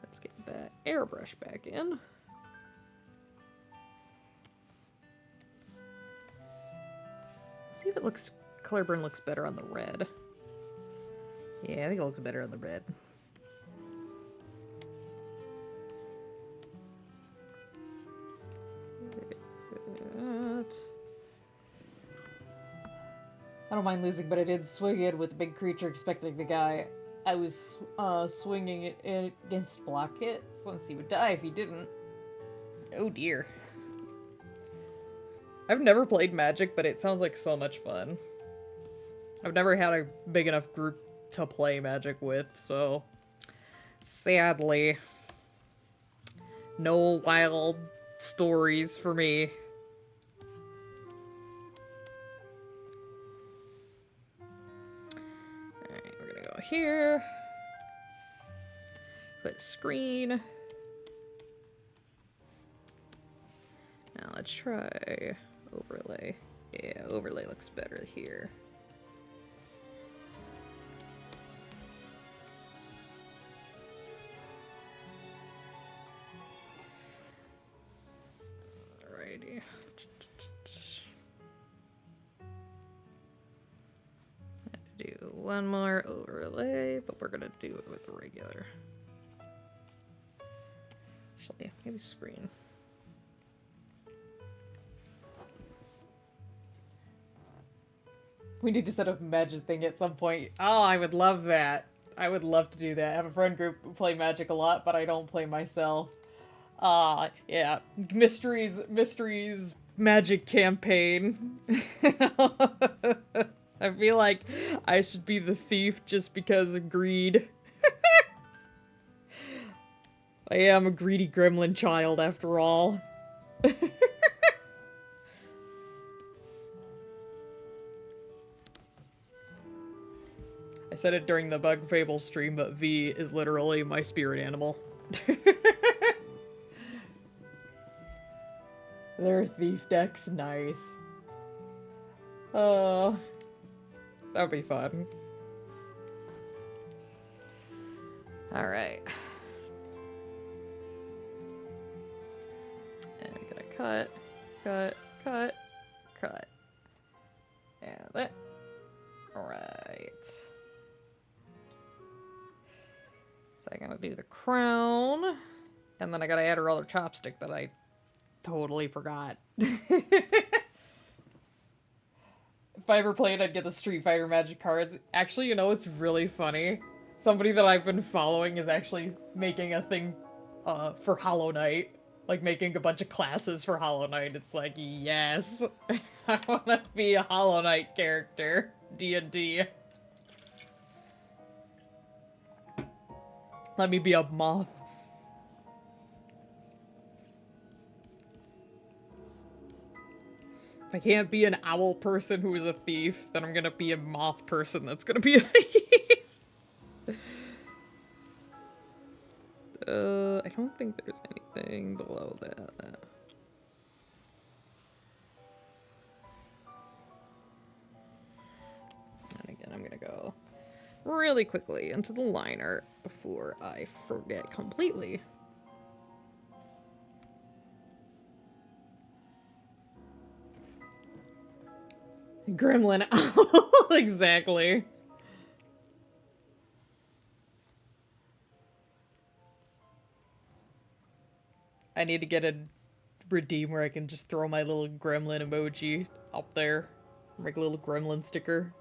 Let's get that airbrush back in. See if it looks... color burn looks better on the red. Yeah, I think it looks better on the red. I don't mind losing, but I did swing in with a big creature expecting the guy I was swinging it against block hit. So let's see, he would die if he didn't. Oh dear. I've never played Magic, but it sounds like so much fun. I've never had a big enough group to play Magic with, so sadly, no wild stories for me. Alright, we're gonna go here. Put screen. Now let's try overlay. Yeah, overlay looks better here. Alrighty. Do one more overlay, but we're gonna do it with the regular. Actually, maybe screen. We need to set up a Magic thing at some point. Oh, I would love that. I would love to do that. I have a friend group who play Magic a lot, but I don't play myself. Yeah. Mysteries Magic campaign. I feel like I should be the thief just because of greed. I am a greedy gremlin child after all. I said it during the Bug Fable stream, but V is literally my spirit animal. Their thief deck's nice. Oh, that'd be fun. Alright. And I'm gonna cut, cut. And that. Alright. So I gotta do the crown. And then I gotta add her other chopstick that I totally forgot. If I ever played, I'd get the Street Fighter Magic cards. Actually, you know, it's really funny. Somebody that I've been following is actually making a thing for Hollow Knight. Like, making a bunch of classes for Hollow Knight. It's like, yes! I wanna be a Hollow Knight character. D&D. Let me be a moth. If I can't be an owl person who is a thief, then I'm gonna be a moth person that's gonna be a thief. I don't think there's anything below that. And again, I'm gonna go really quickly into the line art before I forget completely. Gremlin owl, exactly. I need to get a redeem where I can just throw my little gremlin emoji up there. Make a little gremlin sticker.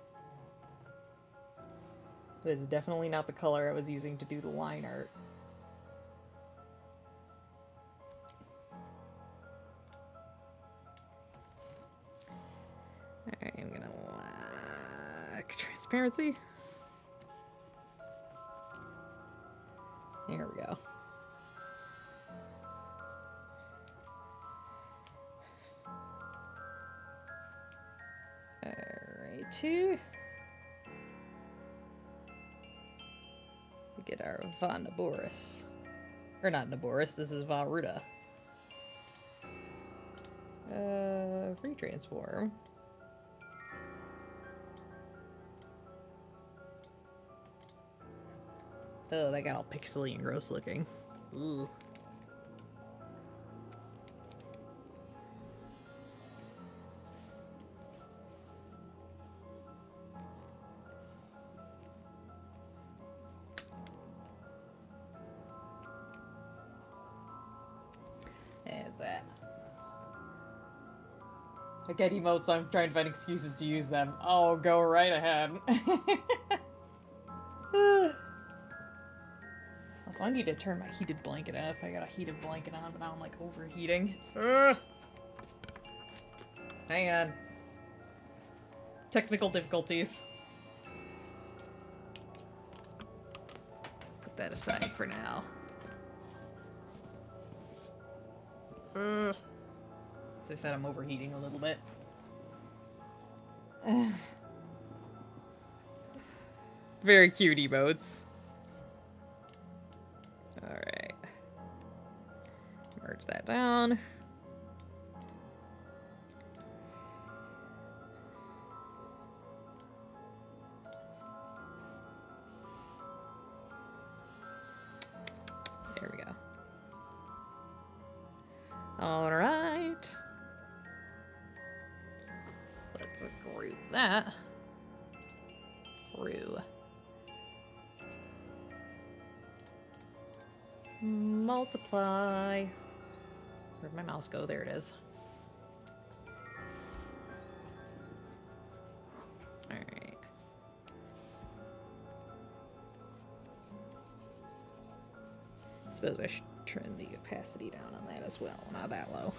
It is definitely not the color I was using to do the line art. Alright, I'm gonna like transparency. Here we go. Alrighty. We get our Va Naboris. Or not Naboris, this is Va Ruda. Retransform. Oh, that got all pixely and gross looking. Ooh. There's that. I get emotes, so I'm trying to find excuses to use them. Oh, go right ahead. Also, I need to turn my heated blanket off. I got a heated blanket on, but now I'm like overheating. Hang on. Technical difficulties. Put that aside for now. As I said, I'm overheating a little bit. Very cute emotes. Alright. Merge that down. There we go. Alright. Let's group that. Through. Multiply. Where'd my mouse go? There it is. Alright. Suppose I should turn the opacity down on that as well. Not that low.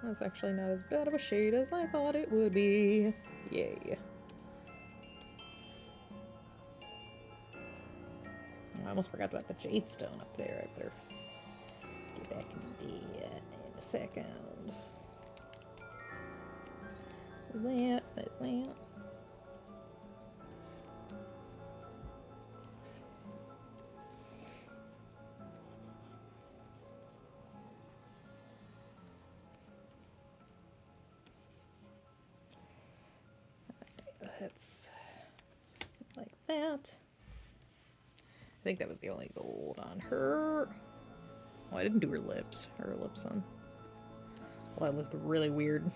That's actually not as bad of a shade as I thought it would be. Yay. I almost forgot about the jade stone up there. I better get back in a second. There's that. That's like that. I think that was the only gold on her. Oh, I didn't do her lips. Her lips on. Well, that looked really weird.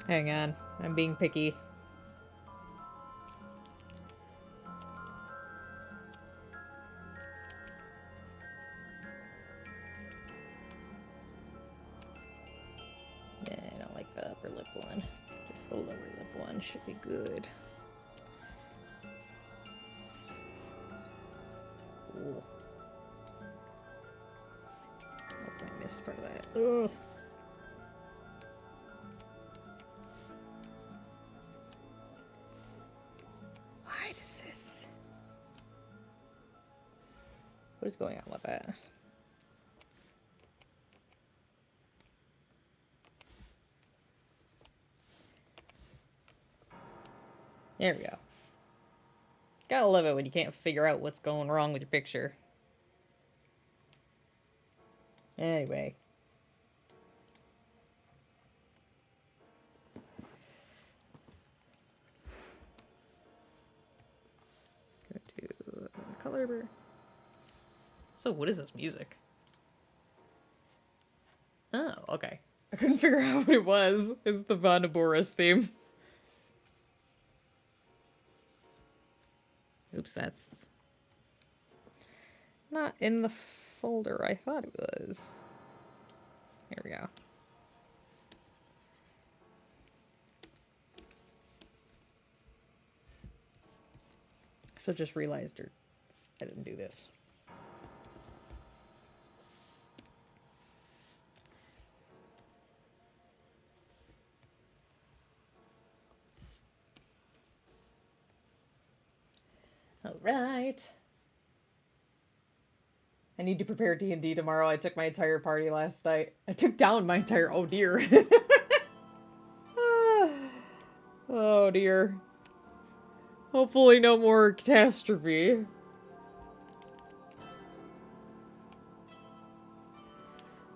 Hang on, I'm being picky. Yeah, I don't like the upper lip one. Just the lower lip one should be good. Ooh. That's my missed part of that. Ugh. Why does this? What is going on with that? There we go. Gotta love it when you can't figure out what's going wrong with your picture. Anyway. Go to color bar. So what is this music? Oh, okay. I couldn't figure out what it was. It's the Bonaboris theme. Oops, that's not in the folder I thought it was. Here we go. So just realized I didn't do this. All right. I need to prepare D&D tomorrow. I took my entire party last night. I took down my entire... Oh, dear. Oh, dear. Hopefully no more catastrophe.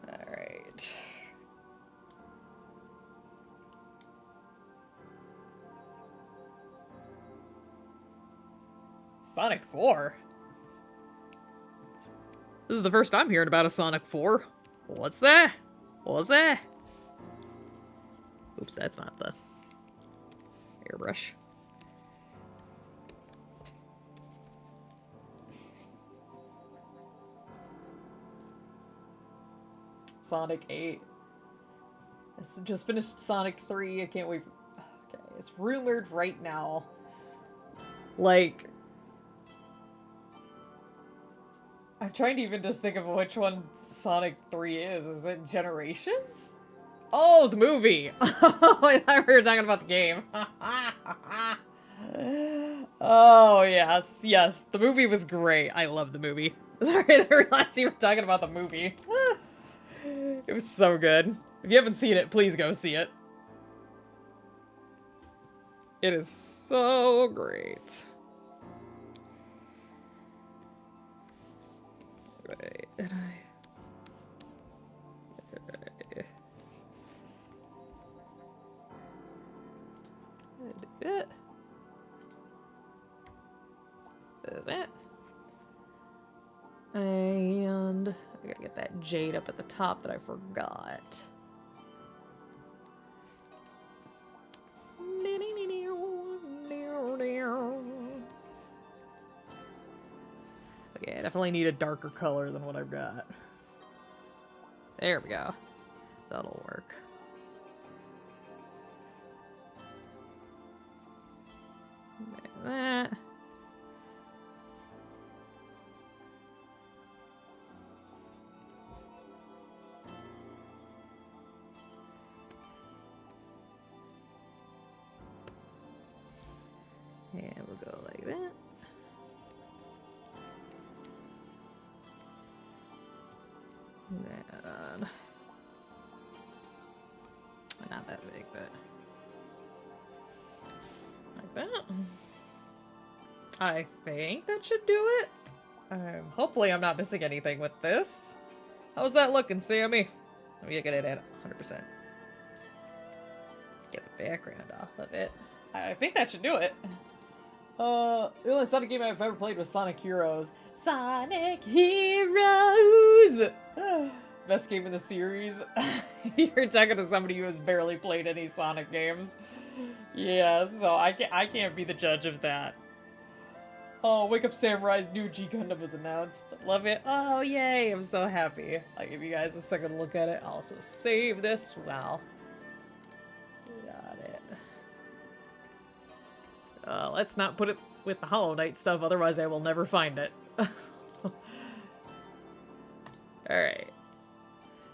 Alright. Sonic 4? This is the first I'm hearing about a Sonic 4. What's that? What's that? Oops, that's not the airbrush. Sonic 8. I just finished Sonic 3. I can't wait. Okay, it's rumored right now. Like, I'm trying to even just think of which one Sonic 3 is. Is it Generations? Oh, the movie! Oh, I thought we were talking about the game. Oh, yes, yes. The movie was great. I love the movie. Sorry, I realized you were talking about the movie. It was so good. If you haven't seen it, please go see it. It is so great. Right, and I do it. That. And I gotta get that jade up at the top that I forgot. definitely need a darker color than what I've got. There we go. That'll work. Like that. And we'll go like that. And not that big, but like that. I think that should do it. Hopefully I'm not missing anything with this. How's that looking, Sammy? Let me get it at 100%. Get the background off of it. I think that should do it. The only Sonic game I've ever played was Sonic Heroes. Sonic Heroes! Best game in the series. You're talking to somebody who has barely played any Sonic games. Yeah, so I can't be the judge of that. Oh, Wake Up Samurai's new G Gundam was announced. Love it. Oh, yay! I'm so happy. I'll give you guys a second to look at it. I'll also save this. Wow. Got it. Let's not put it with the Hollow Knight stuff, otherwise I will never find it. Alright.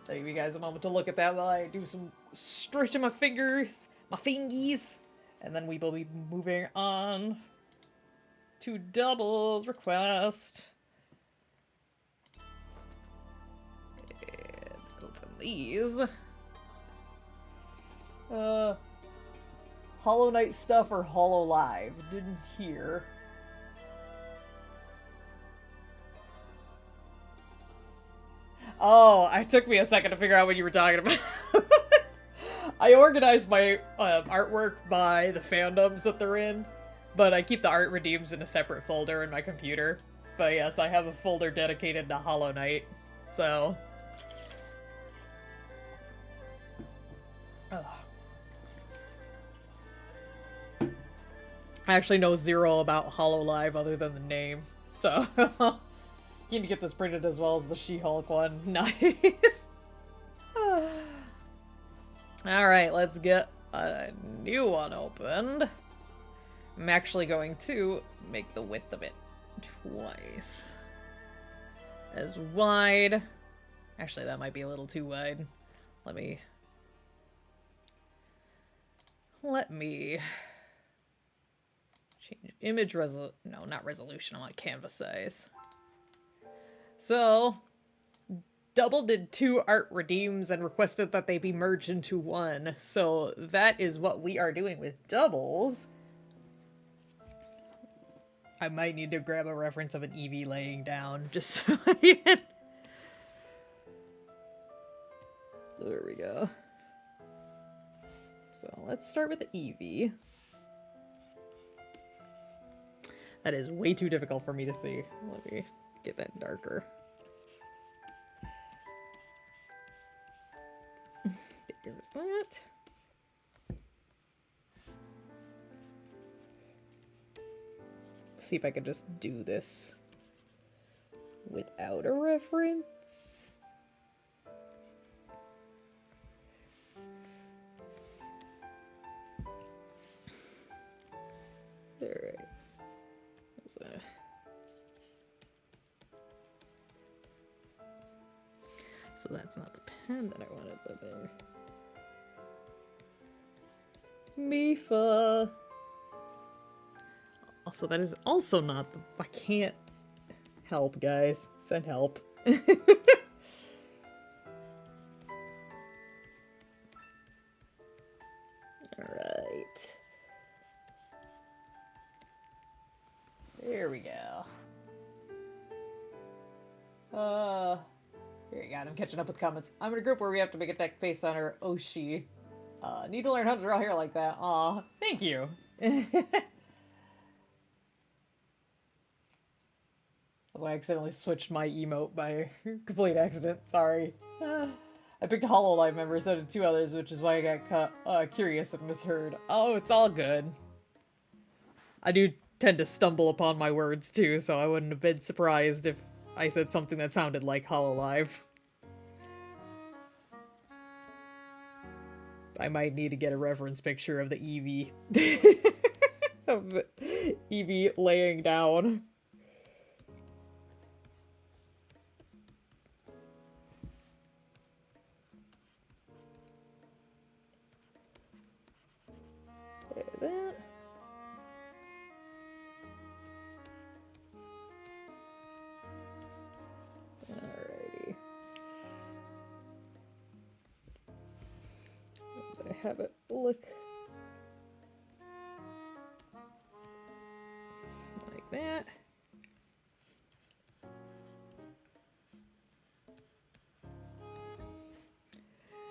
I'll give you guys a moment to look at that while I do some stretching my fingers, my fingies, and then we will be moving on to doubles request. And open these. Hollow Knight stuff or Hollow Live? Didn't hear. Oh, it took me a second to figure out what you were talking about. I organized my artwork by the fandoms that they're in, but I keep the art redeems in a separate folder in my computer. But yes, I have a folder dedicated to Hollow Knight, so... Ugh. I actually know zero about Hollow Live other than the name, so... Keen to get this printed as well as the She-Hulk one. Nice! Alright, let's get a new one opened. I'm actually going to make the width of it twice as wide. Actually, that might be a little too wide. Let me change image no, not resolution. I want canvas size. So, Double did 2 art redeems and requested that they be merged into one. So that is what we are doing with doubles. I might need to grab a reference of an Eevee laying down, just so I can... There we go. So let's start with the Eevee. That is way too difficult for me to see. Let me get that darker. There's that. See if I can just do this without a reference. Alright. So that's not the pen that I wanted, but there. Mifa. Also, that is also not the... I can't... Help, guys. Send help. Alright. There we go. Here you go. I'm catching up with comments. I'm in a group where we have to make a deck based on our Oshi. Need to learn how to draw hair like that. Aw, thank you. I accidentally switched my emote by complete accident. Sorry. I picked a Hololive member, so did 2 others, which is why I got curious and misheard. Oh, it's all good. I do tend to stumble upon my words too, so I wouldn't have been surprised if I said something that sounded like Hololive. I might need to get a reference picture of the Eevee. Of Eevee laying down. That. Alrighty. I have it look like that.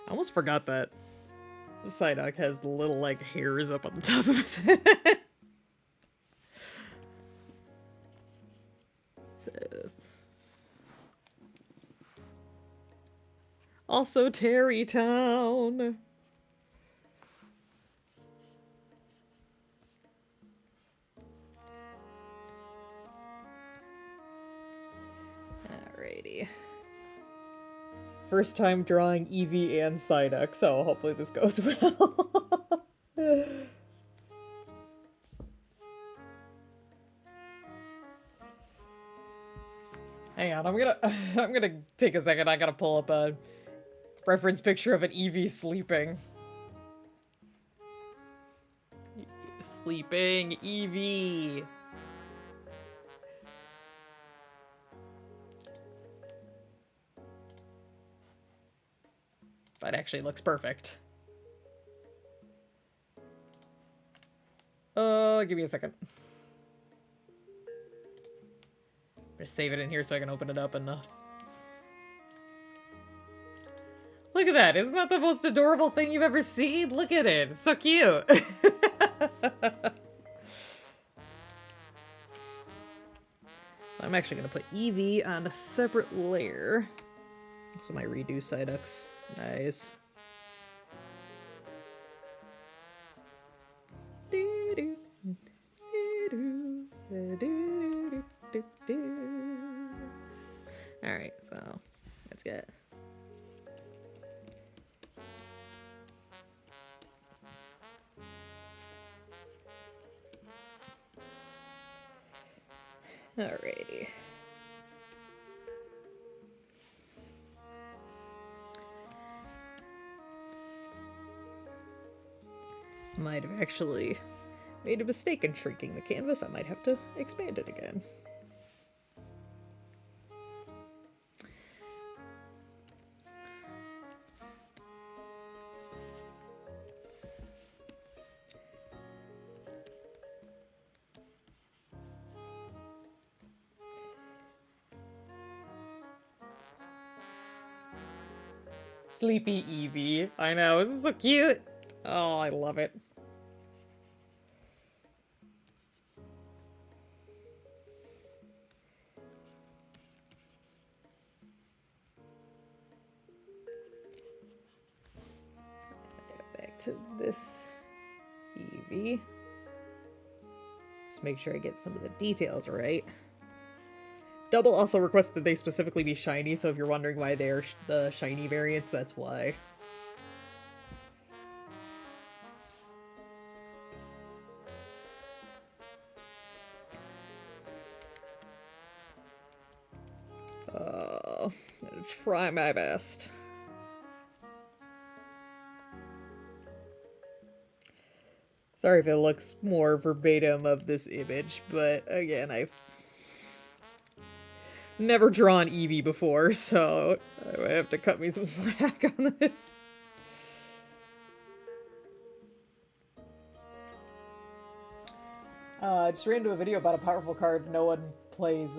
I almost forgot that Psyduck has the little, like, hairs up on the top of his head. Also Terrytown. Alrighty. First time drawing Eevee and Psyduck, so hopefully this goes well. Hang on, I'm gonna take a second. I gotta pull up a reference picture of an Eevee sleeping. Sleeping Eevee. That actually looks perfect. Give me a second. I'm gonna save it in here so I can open it up and look at that! Isn't that the most adorable thing you've ever seen? Look at it! It's so cute! I'm actually gonna put Eevee on a separate layer. So my redo Psyduck's eyes. Alright, so that's good. Alrighty. Might have actually made a mistake in shrinking the canvas. I might have to expand it again. Sleepy Eevee. I know, this is so cute. Oh, I love it. Back to this Eevee. Just make sure I get some of the details right. Double also requested they specifically be shiny, so if you're wondering why they're the shiny variants, that's why. I'm gonna try my best. Sorry if it looks more verbatim of this image, but again, I've never drawn Eevee before, so I might have to cut me some slack on this. I just ran into a video about a powerful card no one plays.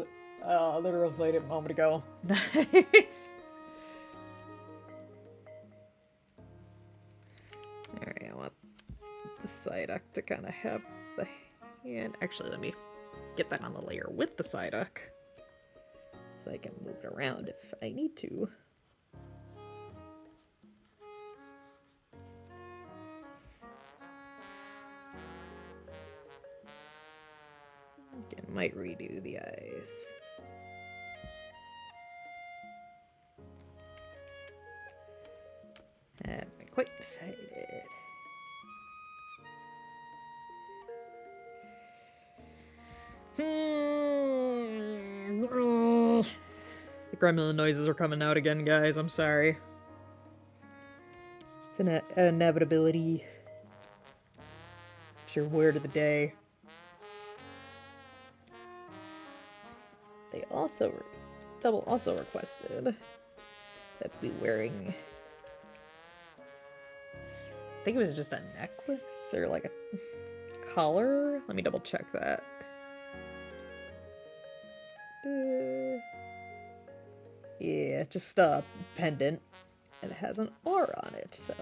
Literally played it a moment ago. Nice. Alright, I want the Psyduck to kind of have the hand. Actually, let me get that on the layer with the Psyduck, so I can move it around if I need to. Again, might redo the eyes. quite decided. The gremlin noises are coming out again, guys. I'm sorry. It's an inevitability. It's your word of the day. They also, Double also requested that be wearing, I think it was just a necklace or like a collar. Let me double check that. Yeah, just a pendant. And it has an R on it, so.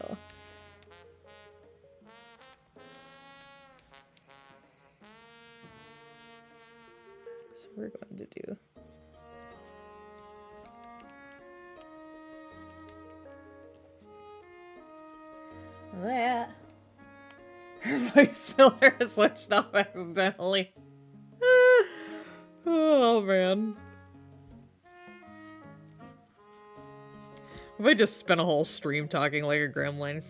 So we're going to do that. Her voice filter is switched off accidentally. Oh man. If I just spent a whole stream talking like a gremlin.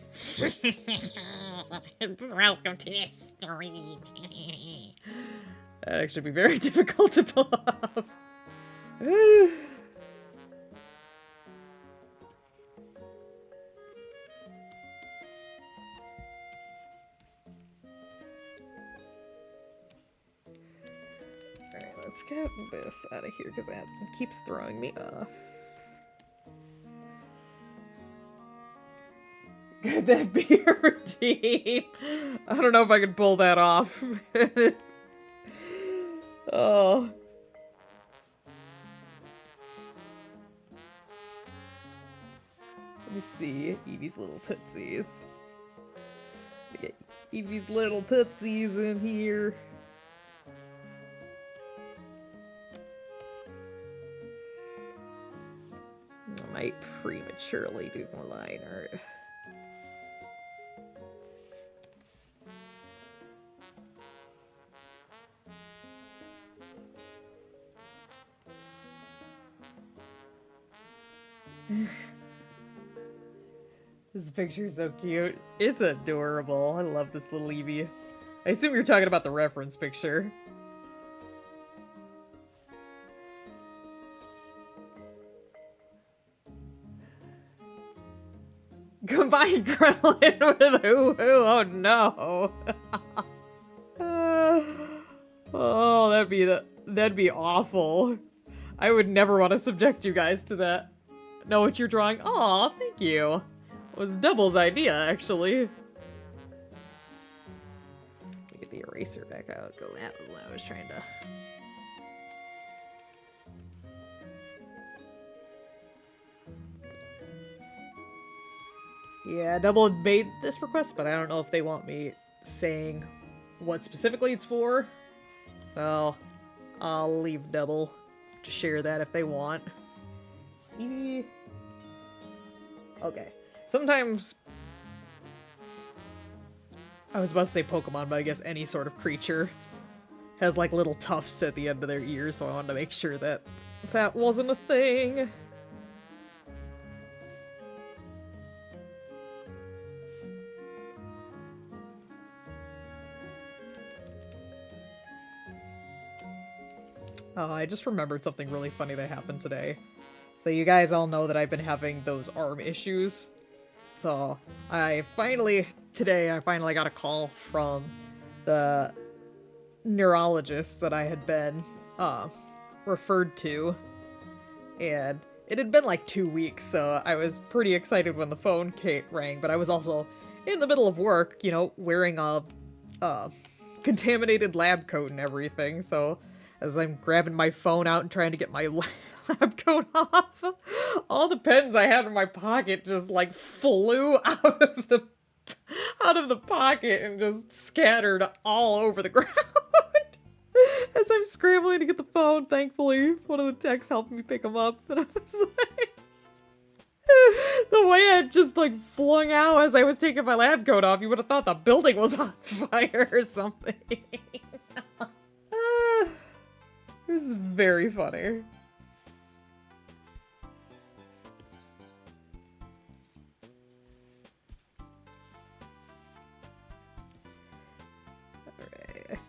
Welcome to the story. That'd actually be very difficult to pull off. Alright, let's get this out of here because that keeps throwing me off. Could that be a routine? I don't know if I could pull that off. Oh. Let me see Evie's little tootsies. Get Evie's little tootsies in here. I might prematurely do more line art. This picture's so cute. It's adorable. I love this little Eevee. I assume you're talking about the reference picture. Combine Gremlin with Hoo Hoo. Oh no. Oh, that'd be awful. I would never want to subject you guys to that. Know what you're drawing? Aw, thank you. It was Double's idea, actually. Get the eraser back out. Go that was what I was trying to. Yeah, Double had made this request, but I don't know if they want me saying what specifically it's for. So I'll leave Double to share that if they want. See? Okay. Sometimes I was about to say Pokemon, but I guess any sort of creature has like little tufts at the end of their ears, so I wanted to make sure that that wasn't a thing. Oh, I just remembered something really funny that happened today. So you guys all know that I've been having those arm issues. So today I finally got a call from the neurologist that I had been referred to. And it had been like 2 weeks, so I was pretty excited when the phone rang, but I was also in the middle of work, you know, wearing a contaminated lab coat and everything, so as I'm grabbing my phone out and trying to get my lab coat off, all the pens I had in my pocket just like flew out of the pocket and just scattered all over the ground. As I'm scrambling to get the phone, thankfully, one of the techs helped me pick them up, and I was like, the way it just like flung out as I was taking my lab coat off, you would have thought the building was on fire or something. It was very funny.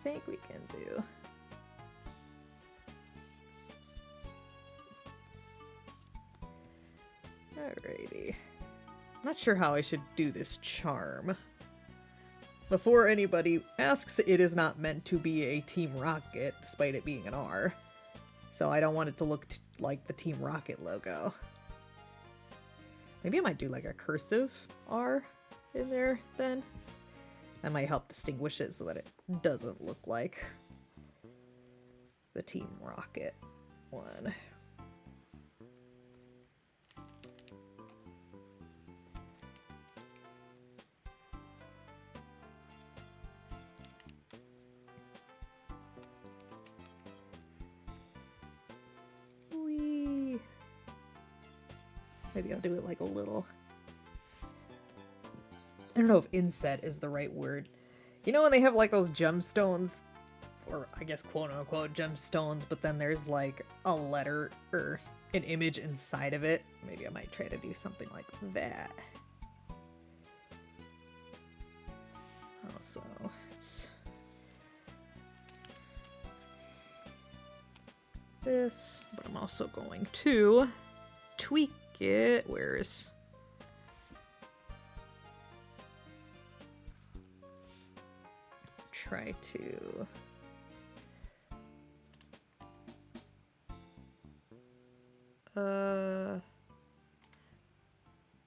think we can do. Alrighty. I'm not sure how I should do this charm. Before anybody asks, it is not meant to be a Team Rocket, despite it being an R. So I don't want it to look like the Team Rocket logo. Maybe I might do like a cursive R in there then. That might help distinguish it so that it doesn't look like the Team Rocket one. Whee! Maybe I'll do it like a little... I don't know if inset is the right word. You know when they have like those gemstones, or I guess quote-unquote gemstones, but then there's like a letter or an image inside of it? Maybe I might try to do something like that. Also, it's this, but I'm also going to tweak it. Where's... try to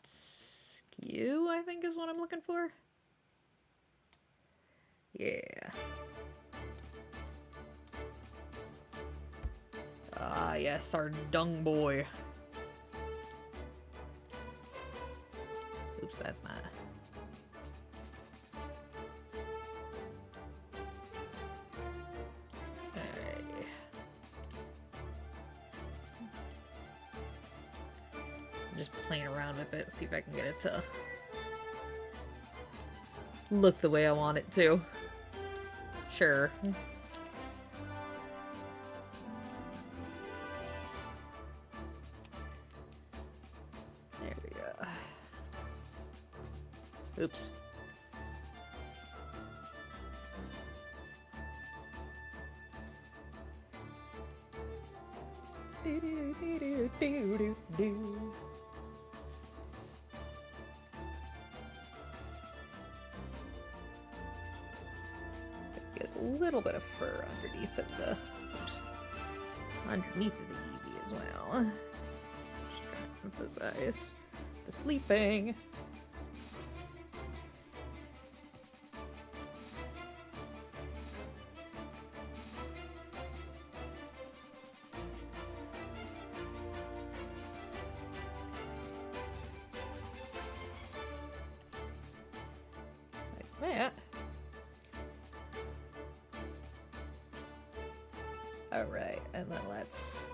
skew, I think is what I'm looking for. Yeah. Ah, yes, our dung boy. Oops, that's not. Just playing around with it, see if I can get it to look the way I want it to. Sure. There we go. Oops. Do do do do do do do. A little bit of fur underneath of the, oops, underneath of the Eevee as well. Just gotta emphasize the sleeping. Like that. Alright, and then let's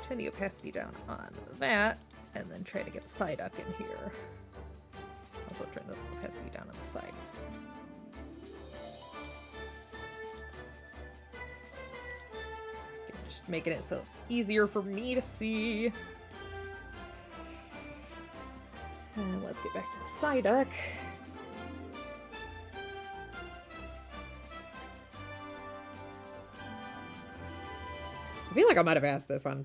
turn the opacity down on that, and then try to get the Psyduck in here. Also turn the opacity down on the side. Just making it so easier for me to see. And let's get back to the Psyduck. I feel like I might have asked this on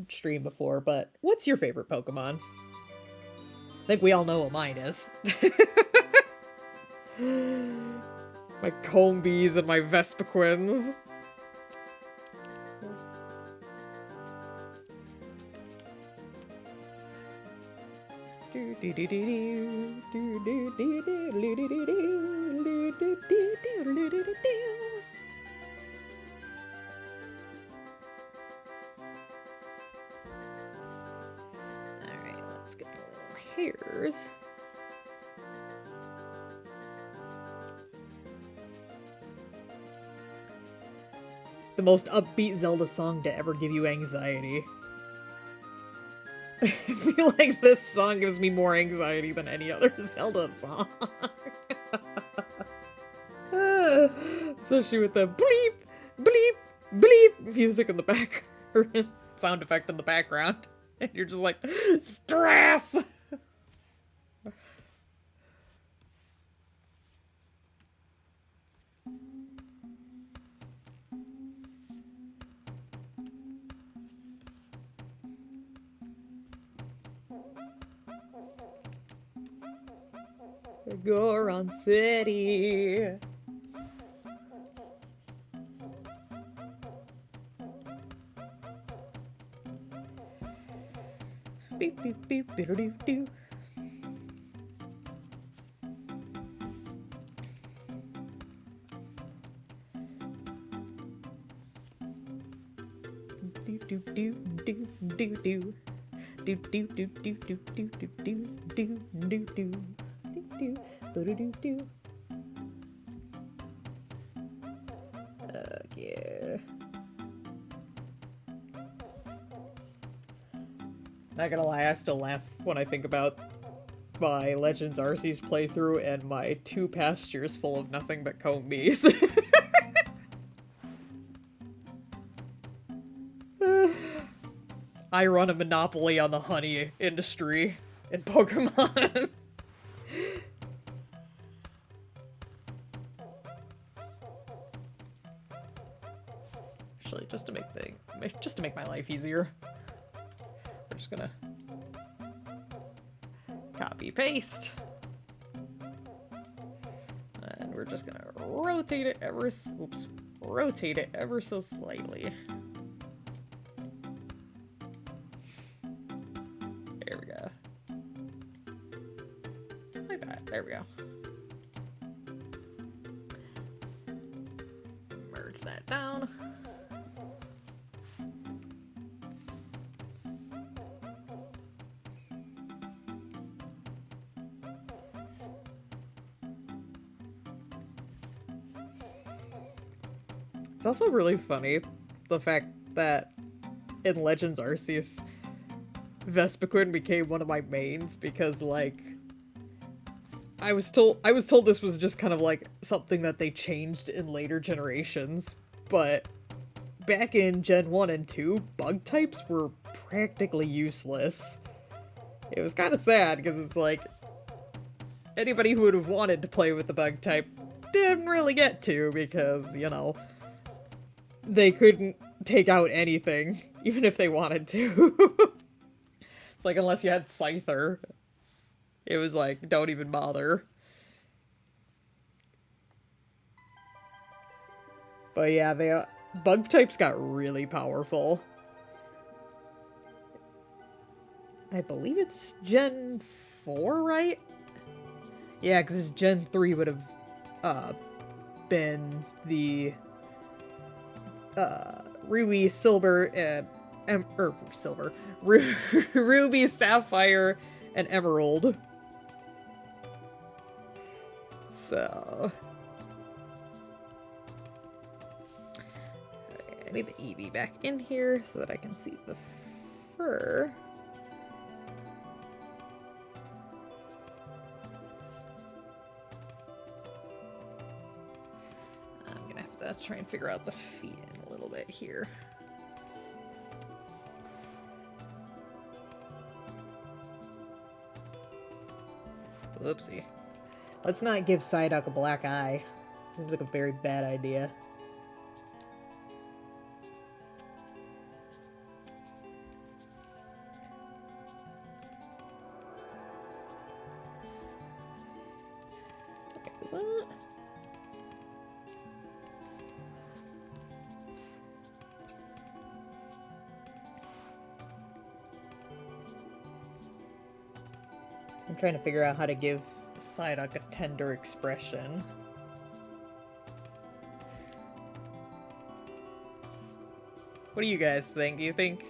stream before, but what's your favorite Pokemon? I think we all know what mine is. My Combees and my Vespiquens. Let's get the little hairs. The most upbeat Zelda song to ever give you anxiety. I feel like this song gives me more anxiety than any other Zelda song. Especially with the bleep, bleep, bleep music in the back, or sound effect in the background. And you're just like, stress! Goron City. Beep beep beep beep doo doo. Do do do do do do. Do do do do do do do do do do do do do do do. Yeah. Not gonna lie, I still laugh when I think about my Legends Arceus playthrough and my 2 pastures full of nothing but comb bees. I run a monopoly on the honey industry in Pokemon. Actually, just to make my life easier, we're just gonna copy paste, and we're just gonna rotate it ever so slightly. There we go. Like that. There we go. Merge that down. It's also really funny, the fact that in Legends Arceus, Vespiquen became one of my mains because, like, I was told this was just kind of like something that they changed in later generations, but back in Gen 1 and 2, bug types were practically useless. It was kind of sad because it's like anybody who would have wanted to play with the bug type didn't really get to because, you know, they couldn't take out anything, even if they wanted to. It's like, unless you had Scyther, it was like, don't even bother. But yeah, bug types got really powerful. I believe it's Gen 4, right? Yeah, because Gen 3 would have been the Ruby, Silver, and Ruby, Sapphire, and Emerald. So I need the Eevee back in here so that I can see the fur. I'm gonna have to try and figure out the feet in a little bit here. Whoopsie. Let's not give Psyduck a black eye. Seems like a very bad idea. There's that. I'm trying to figure out how to give Psyduck a tender expression. What do you guys think? Do you think...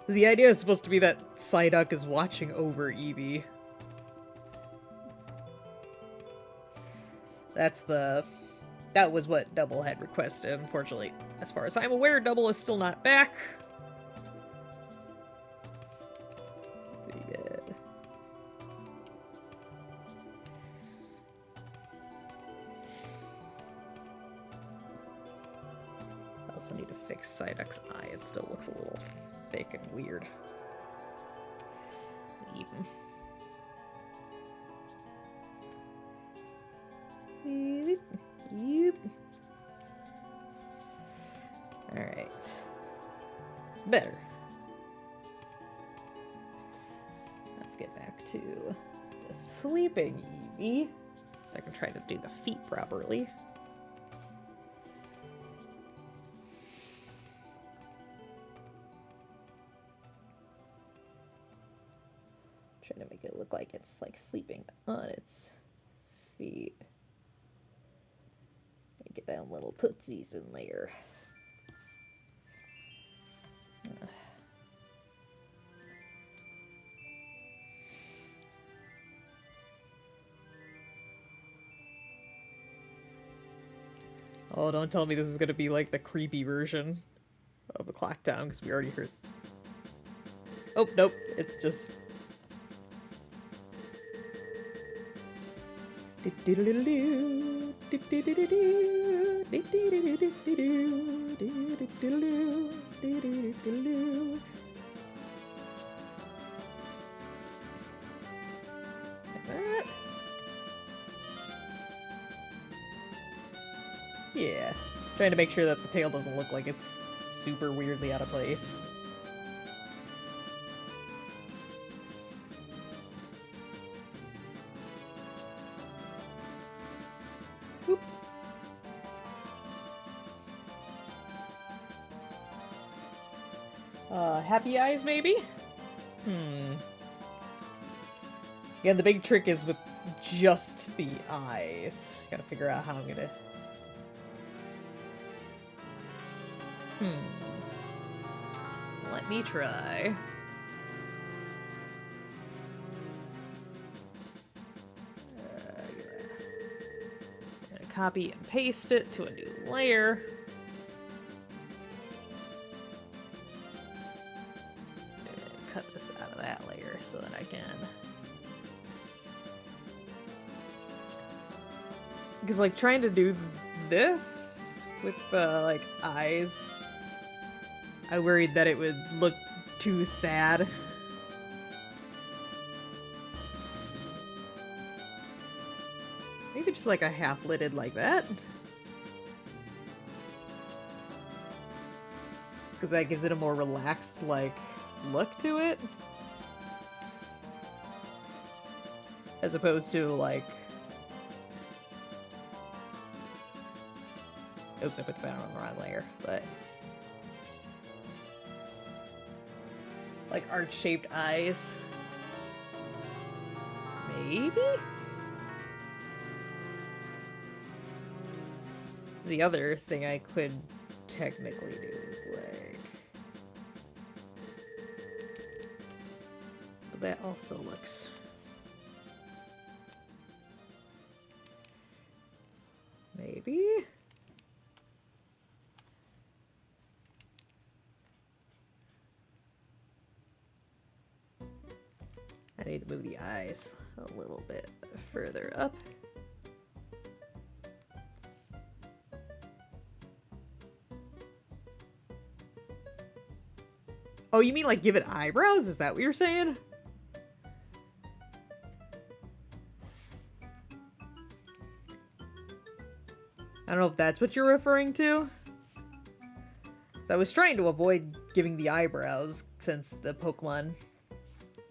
The idea is supposed to be that Psyduck is watching over Eevee. That was what Double had requested. Unfortunately, as far as I'm aware, Double is still not back. I also need to fix Psyduck's eye. It still looks a little fake and weird. Even. Yep. Alright. Better. Let's get back to sleeping Eevee. So I can try to do the feet properly. Trying to make it look like it's like sleeping on its feet. Get down little tootsies in there. Oh, don't tell me this is gonna be like the creepy version of the clock town, because we already heard. Oh, nope, it's just. Like that. Yeah. Trying to make sure that the tail doesn't look like it's super weirdly out of place. Whoop. Happy eyes, maybe? Yeah, the big trick is with just the eyes. Gotta figure out how I'm gonna... Let me try. Gonna copy and paste it to a new layer. Cut this out of that layer so that I can... Because, like, trying to do this with the, like, eyes, I worried that it would look too sad. Maybe just, like, a half-lidded like that. Because that gives it a more relaxed, like, look to it. As opposed to, like... Oops, I put the banner on the wrong layer, but... Like, arch-shaped eyes. Maybe? The other thing I could technically do is, like... But that also looks... Maybe? I need to move the eyes a little bit further up. Oh, you mean like give it eyebrows? Is that what you're saying? I don't know if that's what you're referring to. I was trying to avoid giving the eyebrows since the Pokemon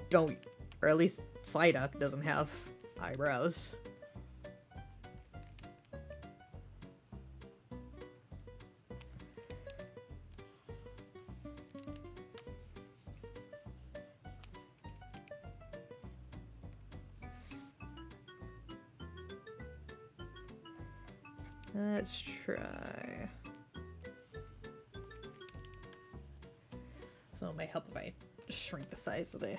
don't, or at least Psyduck doesn't have eyebrows. Let's try. So it might help if I shrink the size of the...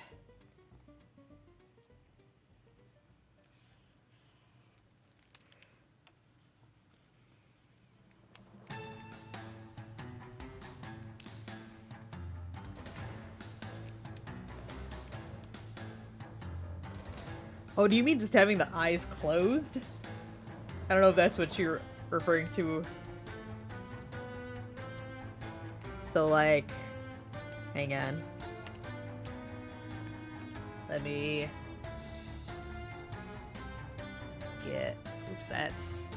Oh, do you mean just having the eyes closed? I don't know if that's what you're referring to. So, like... Hang on. Let me... get... Oops, that's...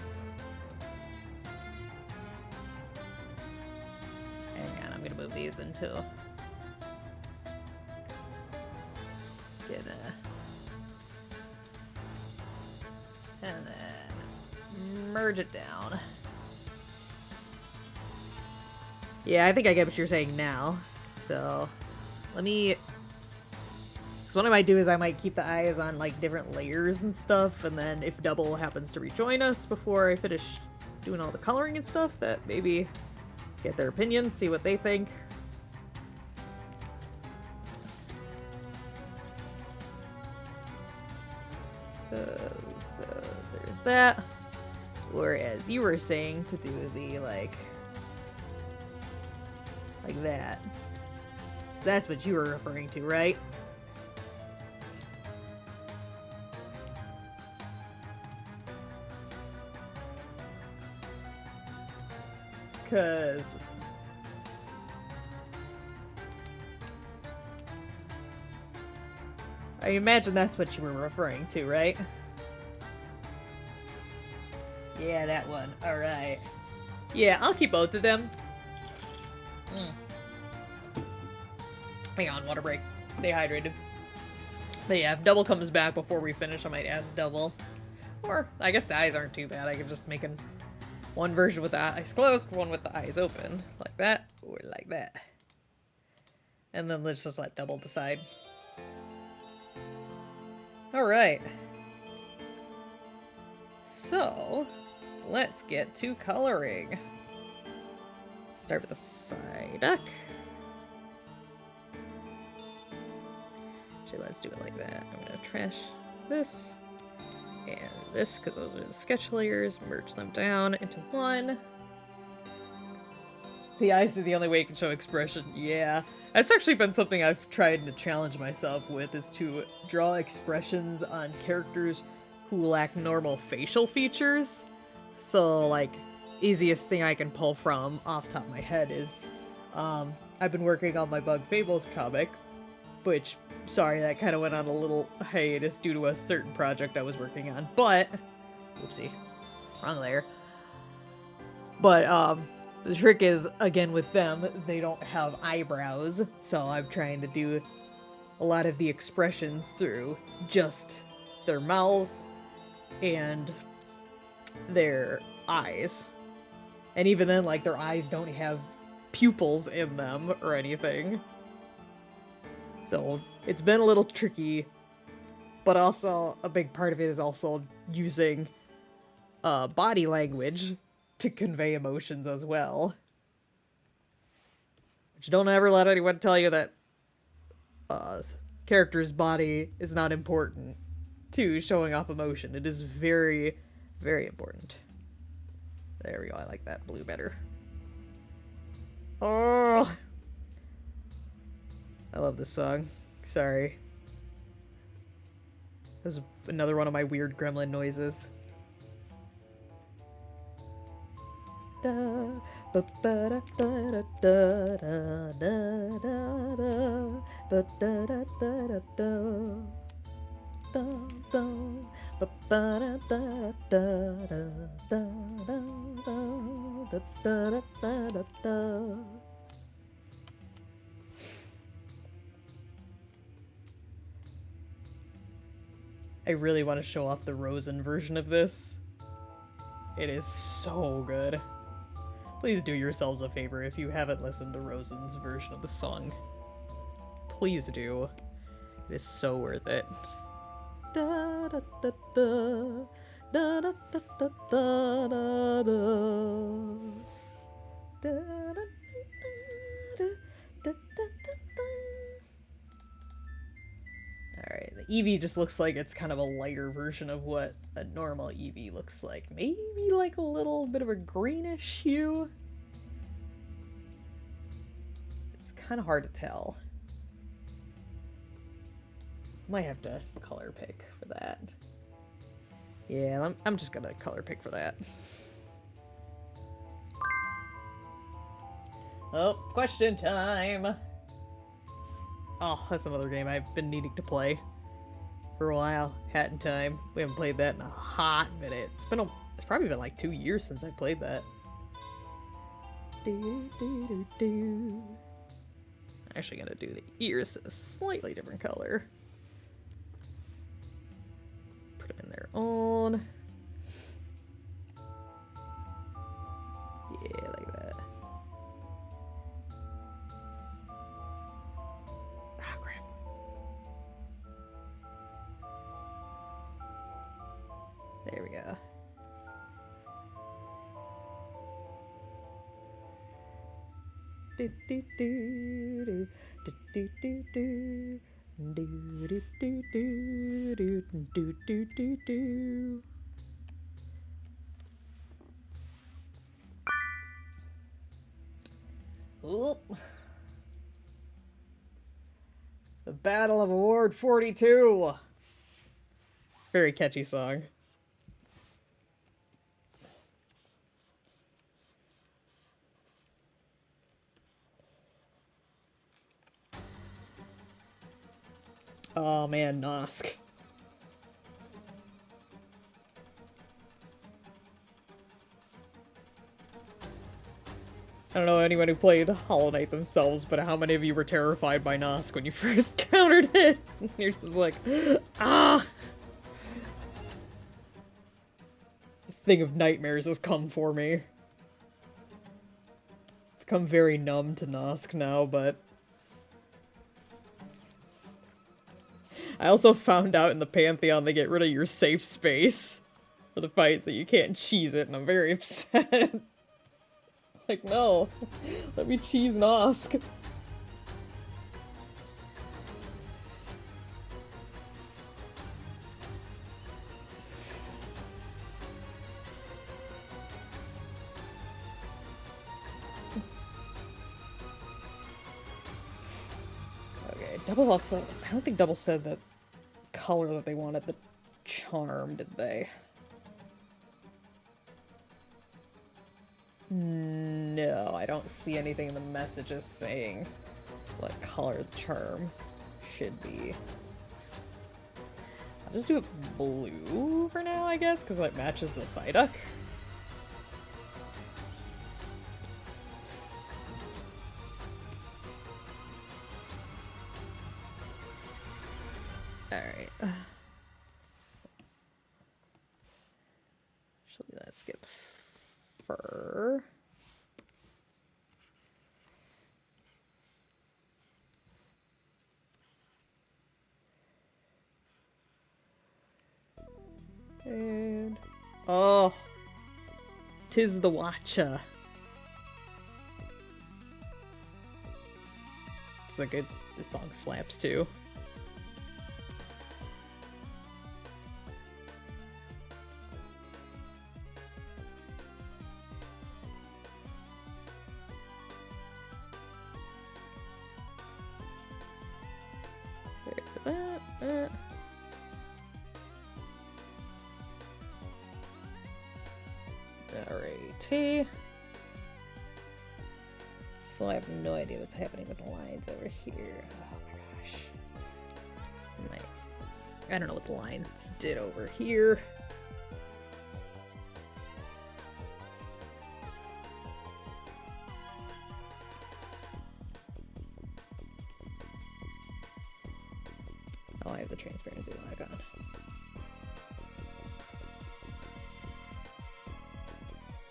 Hang on, I'm gonna move these into... Get a... And then merge it down. Yeah, I think I get what you're saying now. So, let me... Because what I might do is I might keep the eyes on, like, different layers and stuff, and then if Double happens to rejoin us before I finish doing all the coloring and stuff, that maybe get their opinion, see what they think. So, there's that. Whereas you were saying to do the, like that. That's what you were referring to, right? Because I imagine that's what you were referring to, right? Yeah, that one. Alright. Yeah, I'll keep both of them. Hang on, water break. Dehydrated. But yeah, if Double comes back before we finish, I might ask Double. Or, I guess the eyes aren't too bad. I can just make one version with the eyes closed, one with the eyes open. Like that, or like that. And then let's just let Double decide. Alright. So, let's get to coloring. Start with the Psyduck. Actually, let's do it like that. I'm gonna trash this and this, because those are the sketch layers. Merge them down into one. The eyes are the only way you can show expression. Yeah. That's actually been something I've tried to challenge myself with, is to draw expressions on characters who lack normal facial features. So, like, easiest thing I can pull from off the top of my head is, I've been working on my Bug Fables comic, which, sorry, that kind of went on a little hiatus due to a certain project I was working on, but, oopsie, wrong layer. But, the trick is, again, with them, they don't have eyebrows, so I'm trying to do a lot of the expressions through just their mouths and their eyes. And even then, like, their eyes don't have pupils in them or anything. So, it's been a little tricky, but also a big part of it is also using body language to convey emotions as well. Which, don't ever let anyone tell you that character's body is not important to showing off emotion. It is very, very important. There we go, I like that blue better. Oh! I love this song. Sorry. That was another one of my weird gremlin noises. Da, ba, ba, da, da, da, da, da, da, da, ba, da, da, da, da, da, da, ba, ba, da, da, da, da, da, da, da, da, da. I really want to show off the Rosen version of this. It is so good. Please do yourselves a favor if you haven't listened to Rosen's version of the song. Please do. It is so worth it. Da da da da da da da da da da da da da. Alright, the Eevee just looks like it's kind of a lighter version of what a normal Eevee looks like. Maybe like a little bit of a greenish hue. It's kind of hard to tell. Might have to color pick for that. Yeah, I'm just gonna color pick for that. Oh, question time! Oh, that's another game I've been needing to play for a while. Hat in Time. We haven't played that in a hot minute. It's probably been like 2 years since I played that. I'm actually gonna do the ears a slightly different color. Put them in their own. Here we go. Do do do do do do do do do do do do do do do do. Oop. The Battle of Award 42. Very catchy song. Oh man, Nosk. I don't know anyone who played Hollow Knight themselves, but how many of you were terrified by Nosk when you first countered it? You're just like, ah! A thing of nightmares has come for me. I've become very numb to Nosk now, but... I also found out in the Pantheon they get rid of your safe space for the fight, so you can't cheese it, and I'm very upset. Like, no. Let me cheese Nosk. Okay, Double also... I don't think Double said that color that they wanted the charm, did they? No, I don't see anything in the messages saying what color the charm should be. I'll just do it blue for now, I guess, because it matches the Psyduck. Alright. Actually, let's get the fur. And... oh! 'Tis the Watcher. It's a good... this song slaps too. Alrighty. So I have no idea what's happening with the lines over here. Oh my gosh. I don't know what the lines did over here. Oh, I have the transparency lock on.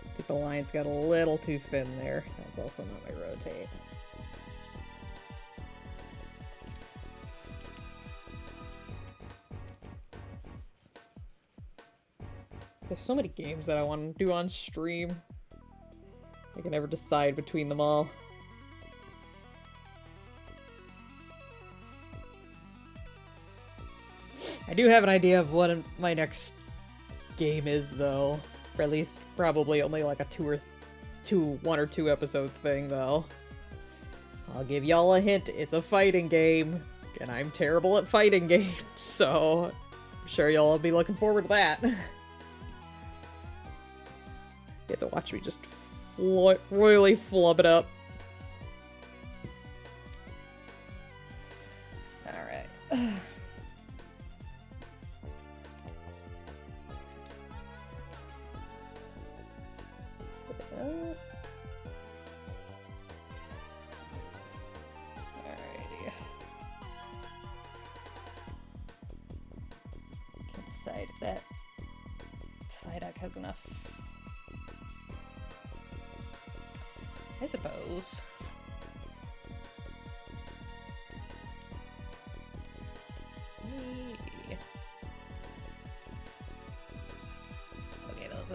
I think the lines got a little too thin there. That's also not my rotate. There's so many games that I want to do on stream. I can never decide between them all. I do have an idea of what my next game is, though. Or at least probably only like a one or two episode thing, though. I'll give y'all a hint. It's a fighting game, and I'm terrible at fighting games, so I'm sure y'all will be looking forward to that. You have to watch me just royally flub it up. Alright. Alrighty. Can't decide if that Psyduck has enough. I suppose.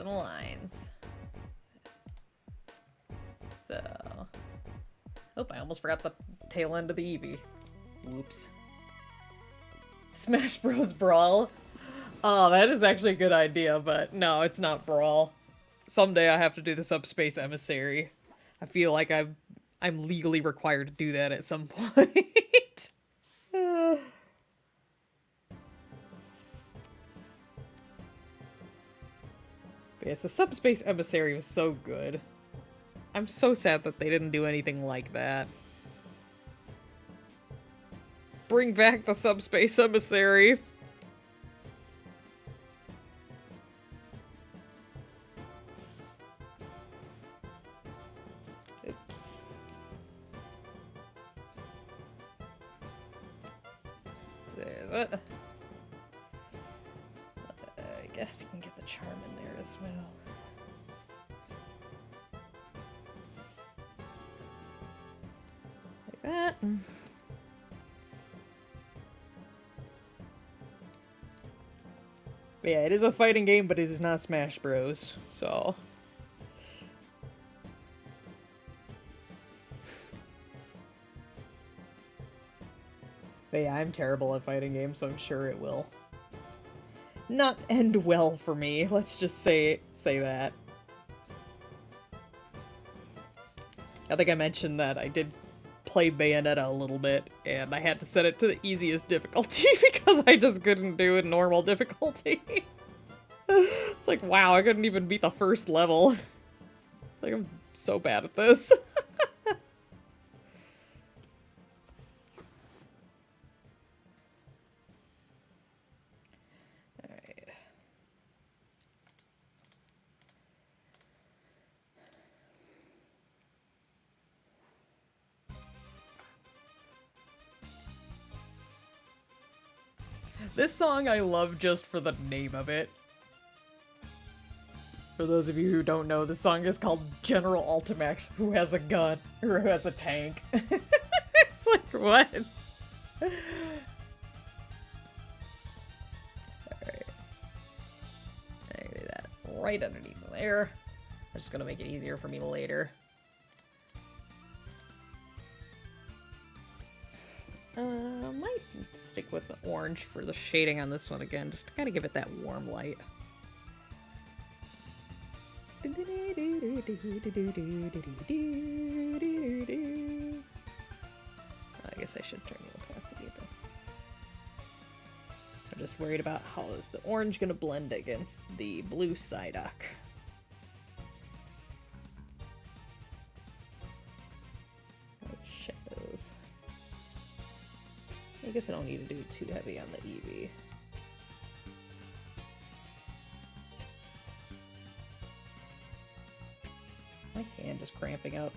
and lines. So... Oh, I almost forgot the tail end of the Eevee. Whoops. Smash Bros. Brawl. Oh, that is actually a good idea, but no, it's not Brawl. Someday I have to do the Subspace Emissary. I feel like I'm legally required to do that at some point. But yes, the Subspace Emissary was so good. I'm so sad that they didn't do anything like that. Bring back the Subspace Emissary. Oops. There, that. I guess we can get the charm in there as well. Like that. But yeah, it is a fighting game, but it is not Smash Bros. So. But yeah, I'm terrible at fighting games, so I'm sure it will not end well for me. Let's just say that. I think I mentioned that I did play Bayonetta a little bit, and I had to set it to the easiest difficulty because I just couldn't do a normal difficulty. It's like, wow, I couldn't even beat the first level. Like, I'm so bad at this. Alright. This song I love just for the name of it. For those of you who don't know, the song is called General Ultimax, who has a gun, or who has a tank. It's like, what? Alright. I'm gonna do that right underneath there. That's just gonna make it easier for me later. Might stick with the orange for the shading on this one again, just to kind of give it that warm light. I guess I should turn the opacity down. I'm just worried about how is the orange gonna blend against the blue Psyduck. Shadows. I guess I don't need to do it too heavy on the Eevee. My hand is cramping up.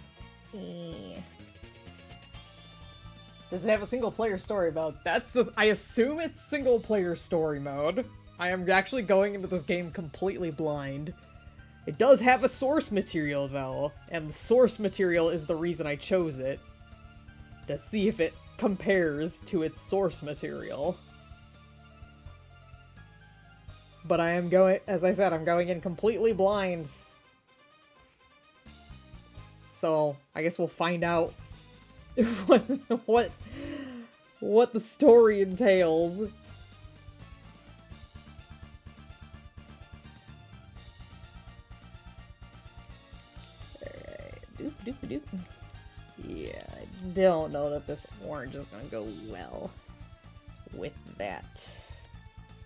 Does it have a single player story mode? I assume it's single player story mode. I am actually going into this game completely blind. It does have a source material though, and the source material is the reason I chose it. To see if it compares to its source material. But I am going, as I said, I'm going in completely blind. So, I guess we'll find out what the story entails. Alright, yeah, I don't know that this orange is gonna go well with that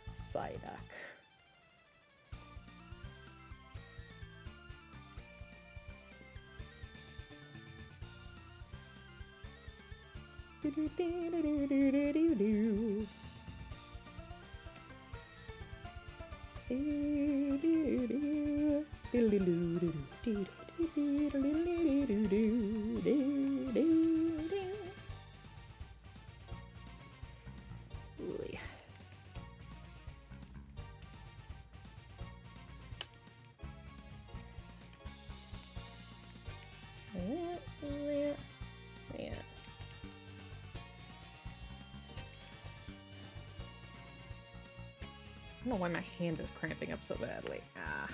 Psyduck. Yeah. I don't know why my hand is cramping up so badly. Ah.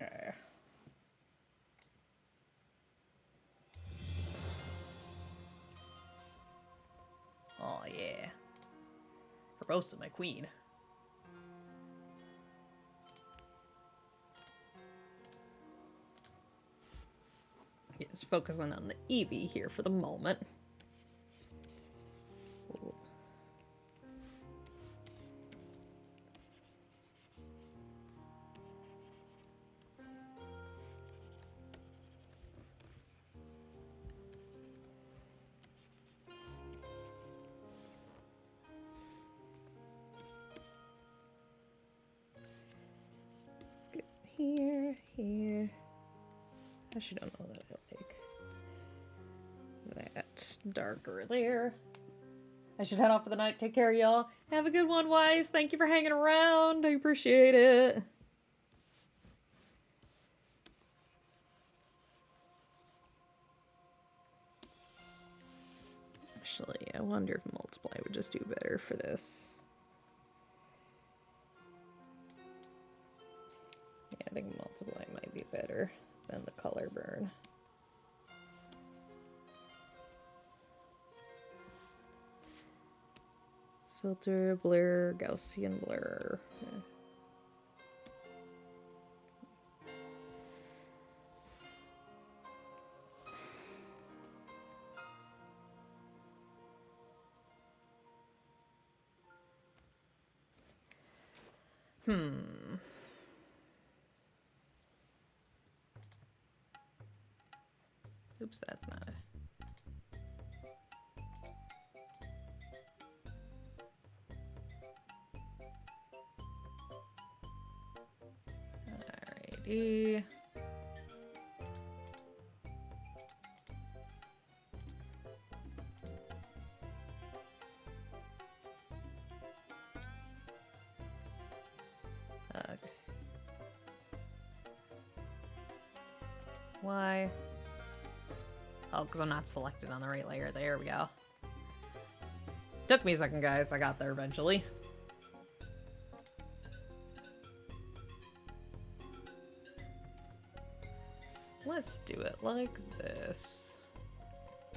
Okay. Oh yeah. Rosa, my queen. Just focusing on the Eevee here for the moment. Ooh. Let's get here, here. I actually don't know that I like that darker there. I should head off for the night. Take care, y'all. Have a good one, Wise. Thank you for hanging around. I appreciate it. Actually, I wonder if multiply would just do better for this. Yeah, I think multiply might be better than the color burn. Filter, blur, Gaussian blur. Yeah. Oops, that's not it. Alrighty. Okay. Why? Oh, because I'm not selected on the right layer. There we go. Took me a second, guys. I got there eventually. Let's do it like this.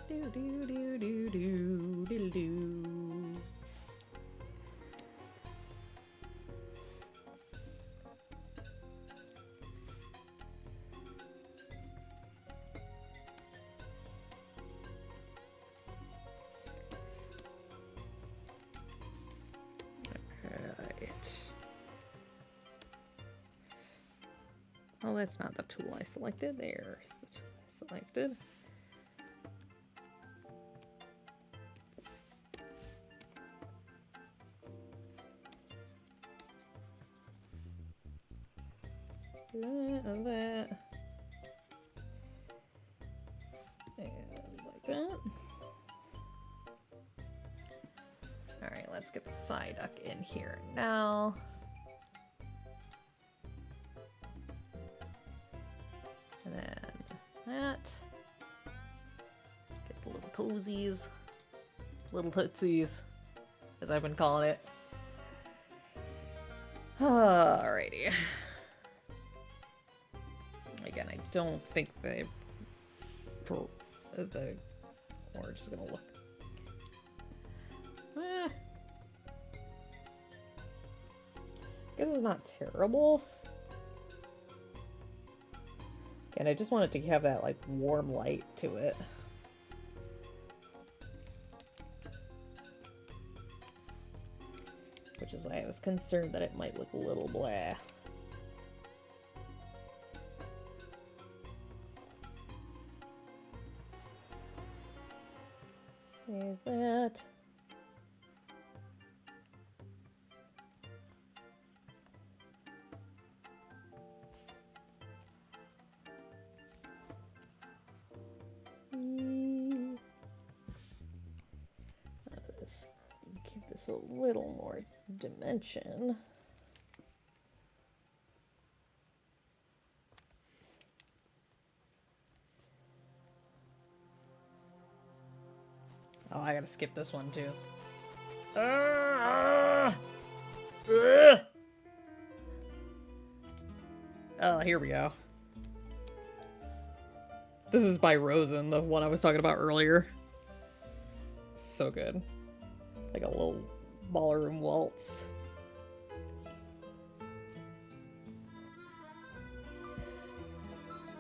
Do do do do do do do. Right. Oh, that's not the tool I selected. There's the tool I selected. That. And like that. Alright, let's get the Psyduck in here now. And then that. Get the little toesies. Little tootsies, as I've been calling it. Alrighty. Again, I don't think the orange is gonna look. Guess it's not terrible. And I just want it to have that like warm light to it. Which is why I was concerned that it might look a little blah. There's that. Give this this a little more dimension. Oh, I gotta skip this one too. Oh, here we go. This is by Rosen, the one I was talking about earlier. So good. Like a little ballroom waltz.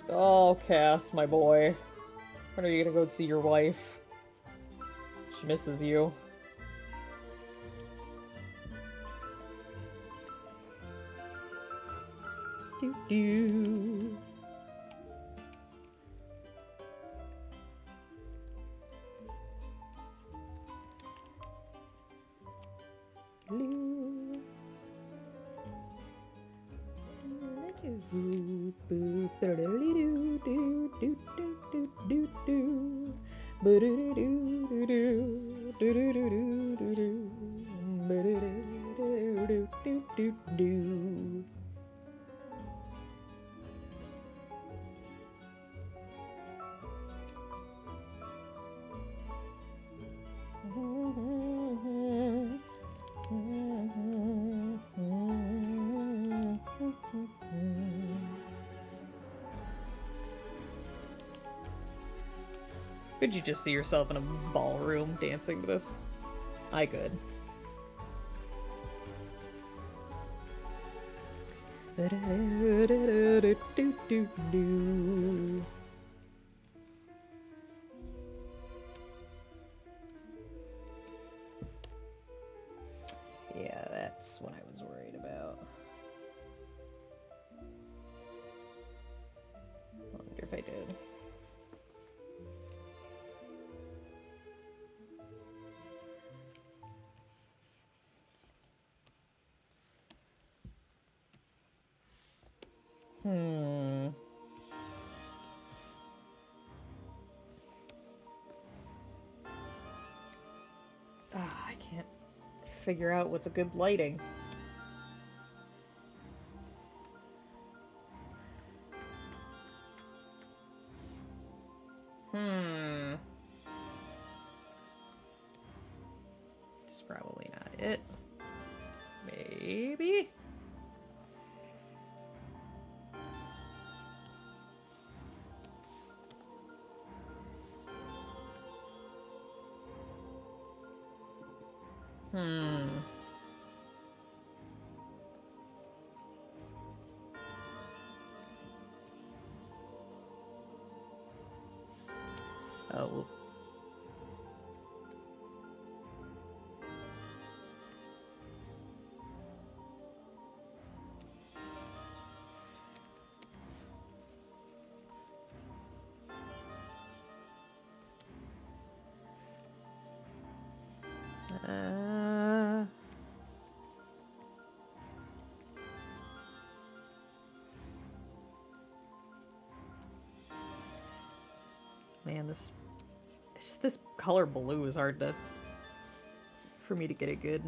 Oh, Cass, my boy. When are you gonna go see your wife? She misses you. Do-do. Could you just see yourself in a ballroom dancing to this? I could. Yeah, that's what I was worried about. I wonder if I did. I can't figure out what's a good lighting. It's probably not it. Maybe? Oh. Man, this color blue is hard for me to get a good,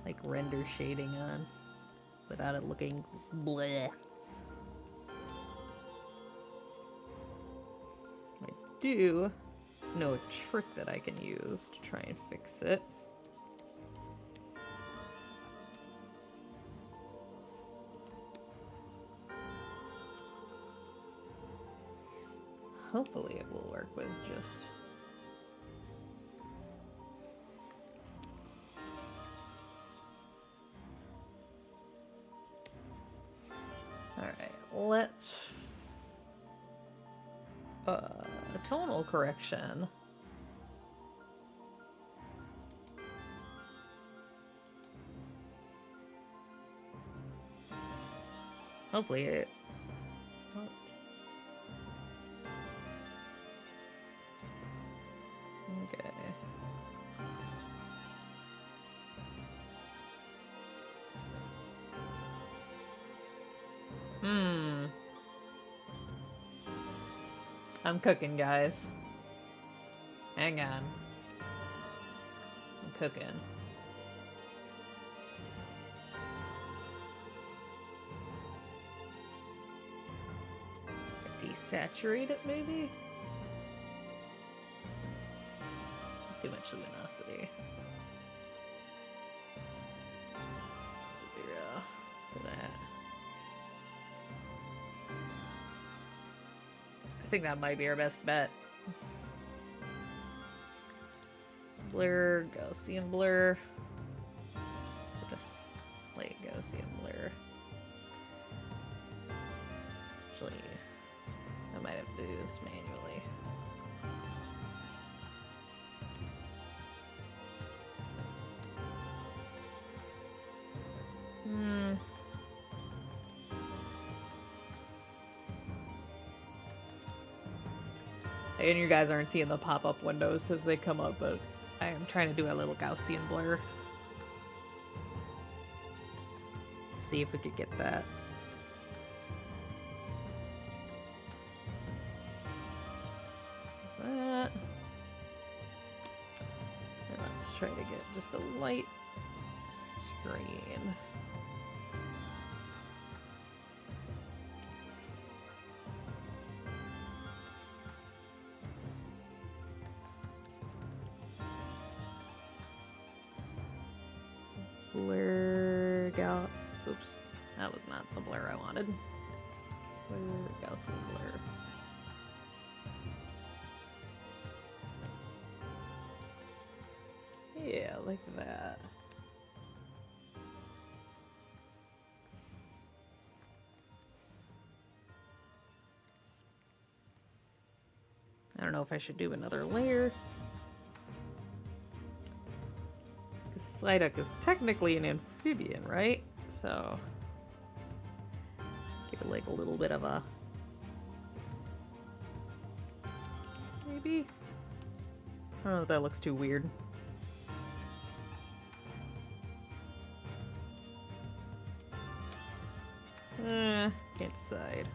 like, render shading on without it looking bleh. I do know a trick that I can use to try and fix it. Hopefully it will work with just... Alright, let's... tonal correction. Hopefully it... Okay. I'm cooking, guys. Hang on. I'm cooking. Desaturate it, maybe? Too much luminosity. Yeah, for that. I think that might be our best bet. Blur, Gaussian blur. Just light Gaussian blur. Actually, I might have to do this manually. And you guys aren't seeing the pop-up windows as they come up, but I am trying to do a little Gaussian blur. See if we could get that. That. And let's try to get just a light screen. Blur oops, that was not the blur I wanted. Blur Gaussian blur. Yeah, like that. I don't know if I should do another layer. Psyduck is technically an amphibian, right? So give it like a little bit of a maybe. I don't know if that looks too weird. Can't decide.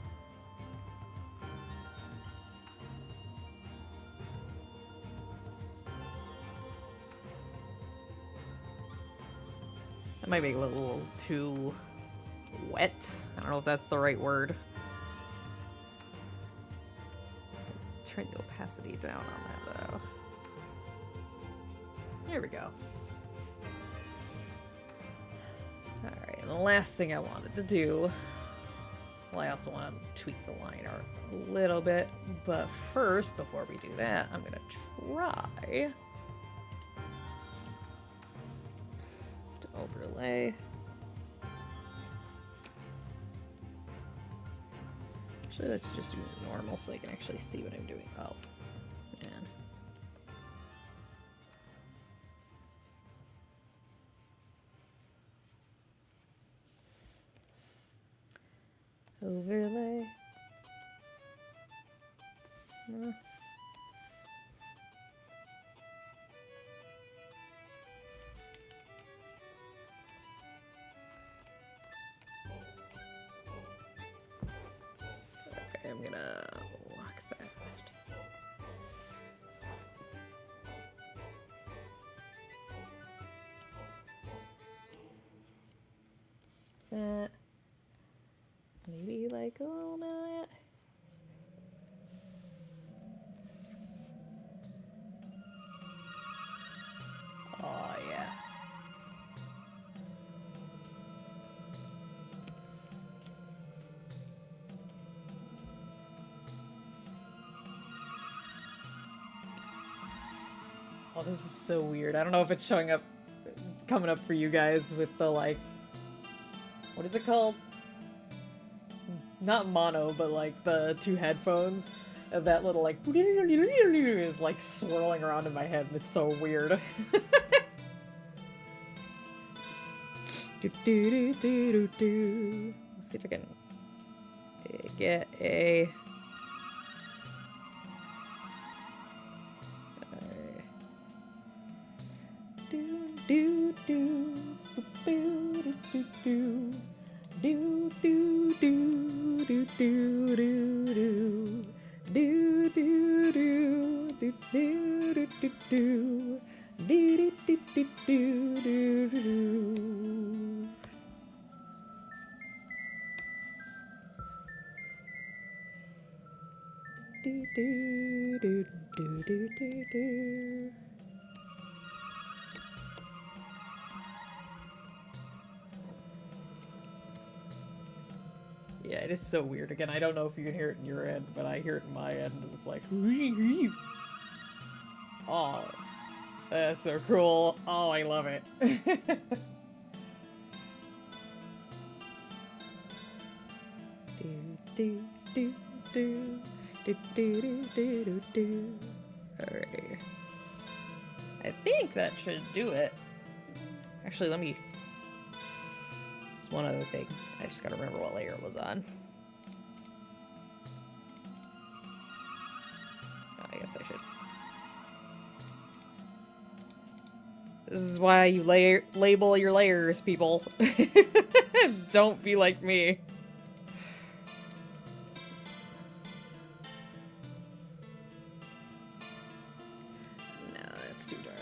That might be a little too wet. I don't know if that's the right word. Turn the opacity down on that though. There we go. Alright, and the last thing I wanted to do, well, I also want to tweak the line art a little bit, but first, before we do that, I'm gonna try to overlay. Actually, let's just do normal so I can actually see what I'm doing. Oh, man. Overlay. Okay, I'm gonna lock that. That. Maybe like a little bit of that. Oh, yeah. Oh, this is so weird. I don't know if it's showing up, coming up for you guys with the, like, what is it called? Not mono, but like the two headphones. And that little, like, is like swirling around in my head, and it's so weird. Let's see if I can get a... Do, do, do, do, do, do, do. Do, do, do, do, do, do, do. Yeah, it is so weird. Again, I don't know if you can hear it in your end, but I hear it in my end, and it's like, oh, that's so cool. Oh, I love it. Do, do, do, do, do, do, do, do, do, do. Alright. I think that should do it. Actually, let me... There's one other thing. I just gotta remember what layer it was on. Oh, I guess I should. This is why you label your layers, people. Don't be like me. No, that's too dark.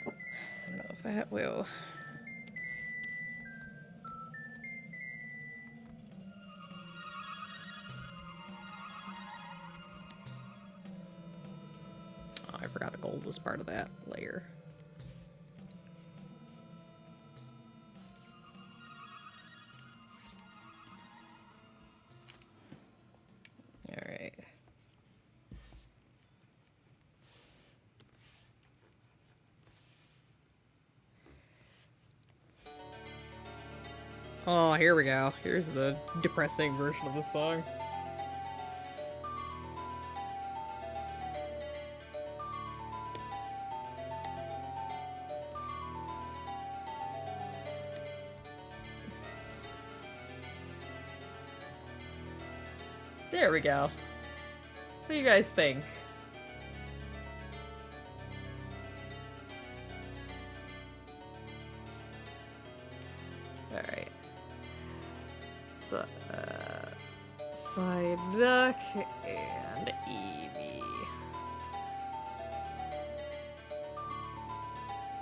I don't know if that will. Oh, I forgot the gold was part of that layer. Alright. Oh, here we go. Here's the depressing version of the song. There we go. What do you guys think? Alright. So, Psyduck and Eevee.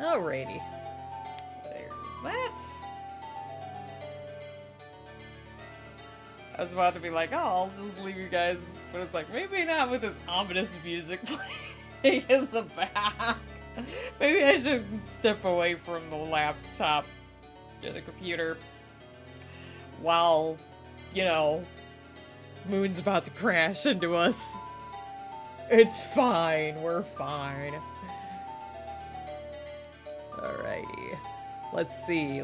Alrighty. There's that. I was about to be like, oh, I'll just leave you guys, but it's like, maybe not with this ominous music playing in the back. Maybe I should step away from the laptop or the computer while, you know, Moon's about to crash into us. It's fine, we're fine. Alrighty. Let's see.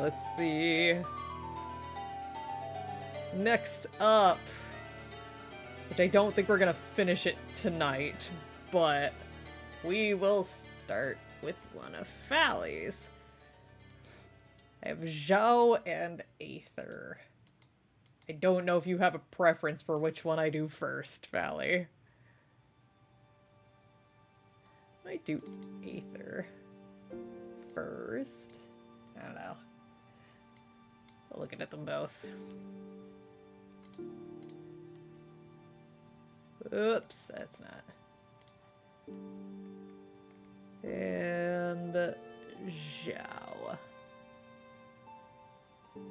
Next up, which I don't think we're gonna finish it tonight, but we will start with one of Fally's. I have Zhao and Aether. I don't know if you have a preference for which one I do first, Fally. Might do Aether first. I don't know. Looking at them both. Oops, that's not. And Zhao.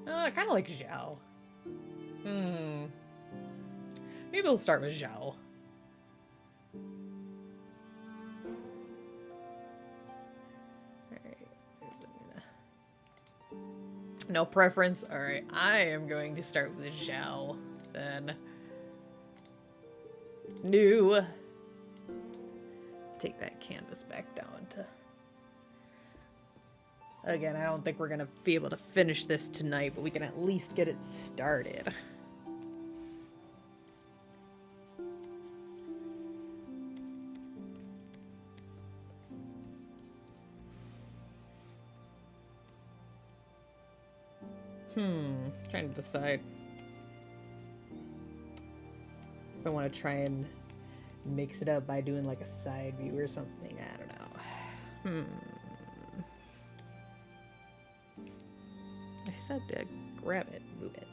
I kind of like Zhao. Maybe we'll start with Zhao. Alright. No preference? Alright, I am going to start with Zhao, then. New. Take that canvas back down to... Again, I don't think we're gonna be able to finish this tonight, but we can at least get it started. Trying to decide if I want to try and mix it up by doing like a side view or something. I don't know. I said to grab it, move it.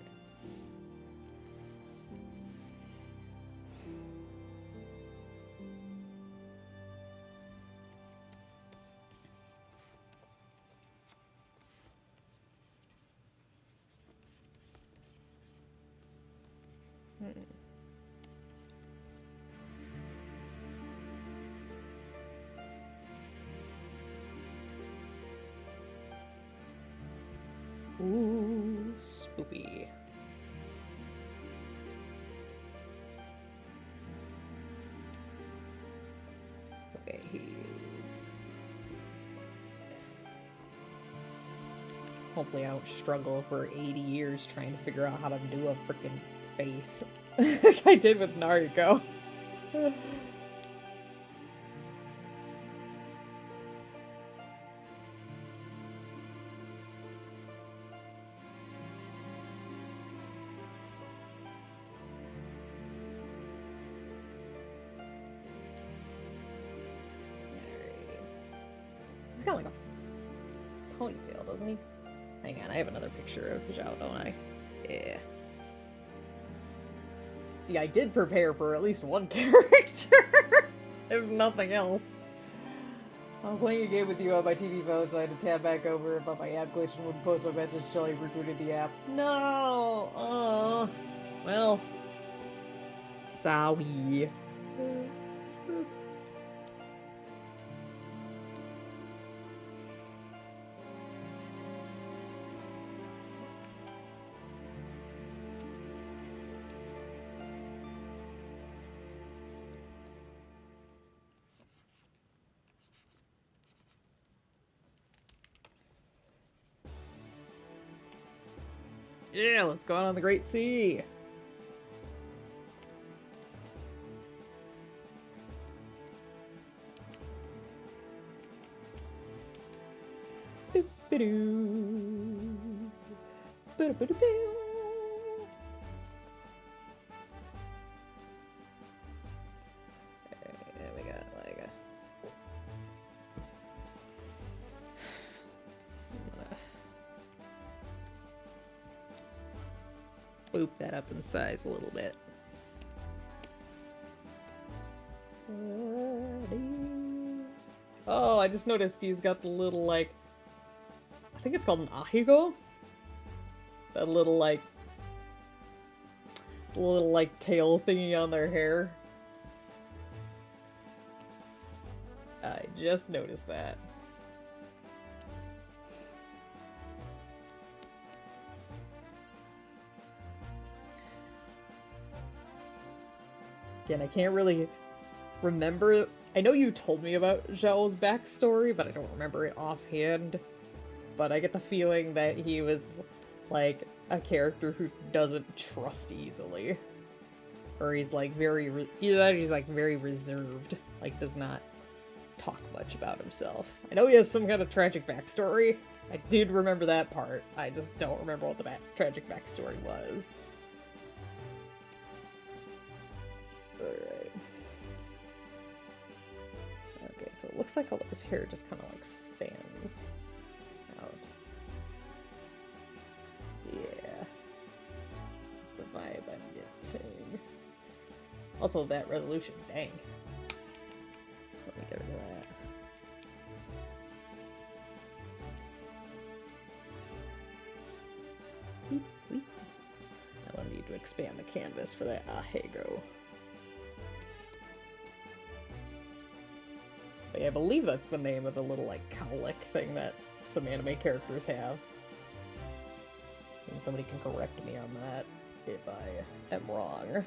Ooh, spoopy. Okay, he's... Hopefully I don't struggle for 80 years trying to figure out how to do a freaking face. Like I did with Naruto. He's got like a ponytail, doesn't he? Hang on, I have another picture of Zhao, don't I? Yeah. See, I did prepare for at least one character, if nothing else. I'm playing a game with you on my TV phone, so I had to tab back over, but my app glitched and wouldn't post my message until I rebooted the app. No! Well. Sorry. Yeah, let's go out on the Great Sea. Boop-a-doo. Boop-a-doo-boo. There we got like a... Boop that up in size a little bit. Oh, I just noticed he's got the little, like, I think it's called an ahigo? That little, like, tail thingy on their hair. I just noticed that. Again, I can't really remember. I know you told me about Zhao's backstory, but I don't remember it offhand. But I get the feeling that he was, like, a character who doesn't trust easily. Or he's, like, either he's, like, very reserved. Like, does not talk much about himself. I know he has some kind of tragic backstory. I did remember that part. I just don't remember what the tragic backstory was. Alright. Okay, so it looks like all of his hair just kind of like fans out. Yeah. That's the vibe I'm getting. Also, that resolution, dang. Let me get rid of that. Weep, weep. Now I need to expand the canvas for that Ahego. I believe that's the name of the little, like, cowlick thing that some anime characters have. And somebody can correct me on that if I am wrong.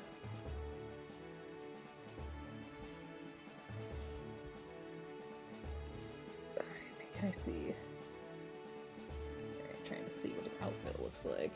Alright, can I see? Alright, trying to see what his outfit looks like.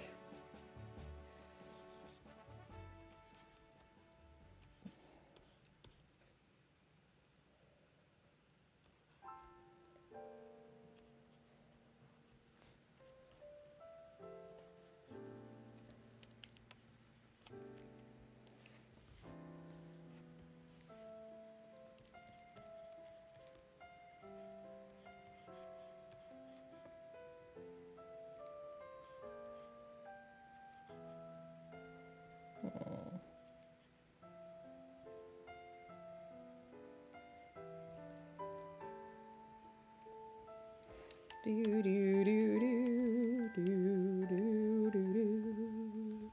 Do do do do do do do do.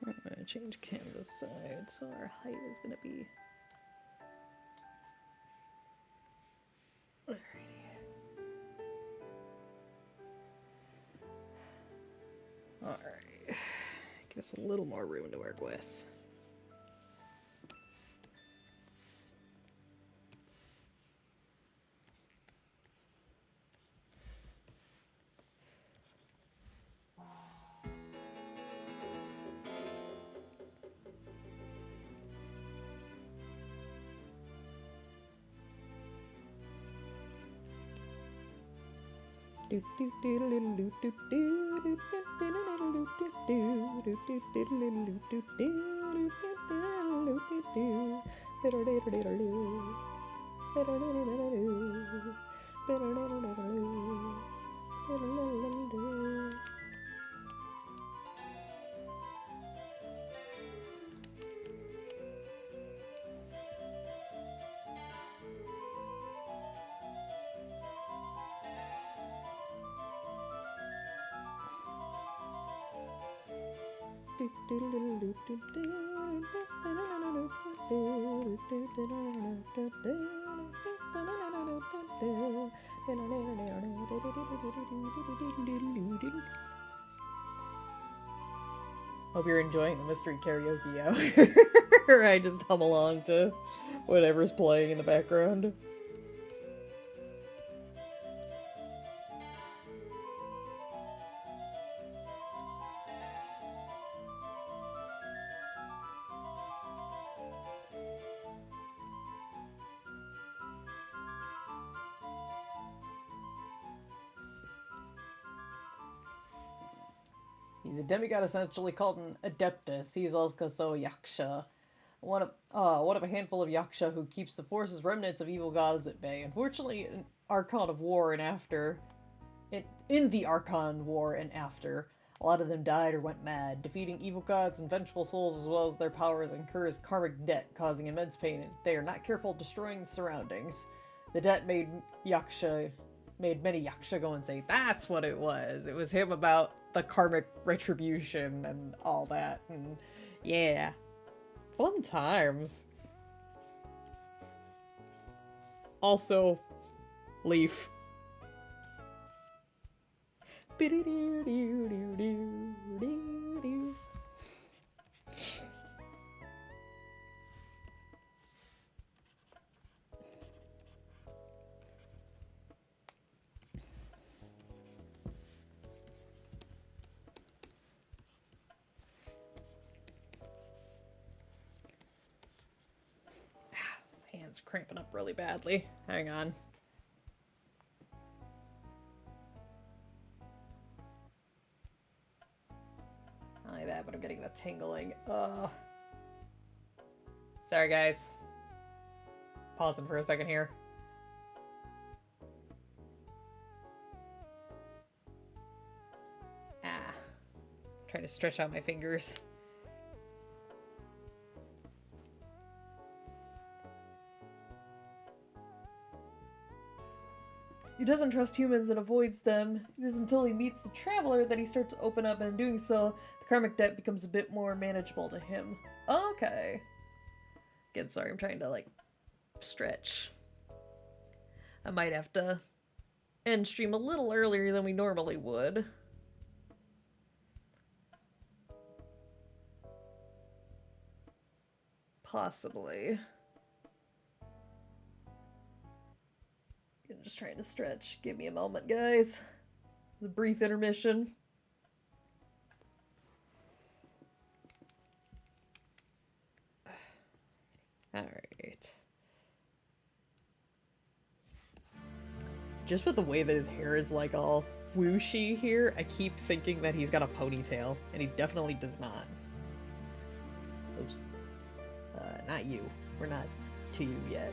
I'm gonna change canvas side, so our height is gonna be. Alrighty. Alright. Give us a little more room to work with. Hope you're enjoying the mystery karaoke hour. I just hum along to whatever's playing in the background. He's a demigod essentially called an adeptus. He is also a yaksha. One of a handful of yaksha who keeps the forces remnants of evil gods at bay. Unfortunately, in Archon of War and after, in the Archon War and after, a lot of them died or went mad. Defeating evil gods and vengeful souls as well as their powers incurs karmic debt, causing immense pain if they are not careful destroying the surroundings. The debt made many yaksha go and say, that's what it was. It was him about the karmic retribution and all that. And yeah. Fun times. Also, Leaf. Hands cramping up really badly. Hang on. Not like that, but I'm getting the tingling. Sorry, guys. Pausing for a second here. Trying to stretch out my fingers. He doesn't trust humans and avoids them. It is until he meets the traveler that he starts to open up, and in doing so, the karmic debt becomes a bit more manageable to him. Okay. Again, sorry, I'm trying to, like, stretch. I might have to end stream a little earlier than we normally would. Possibly. I'm just trying to stretch. Give me a moment, guys. The brief intermission. Alright. Just with the way that his hair is like all whooshy here, I keep thinking that he's got a ponytail, and he definitely does not. Oops. Not you. We're not to you yet.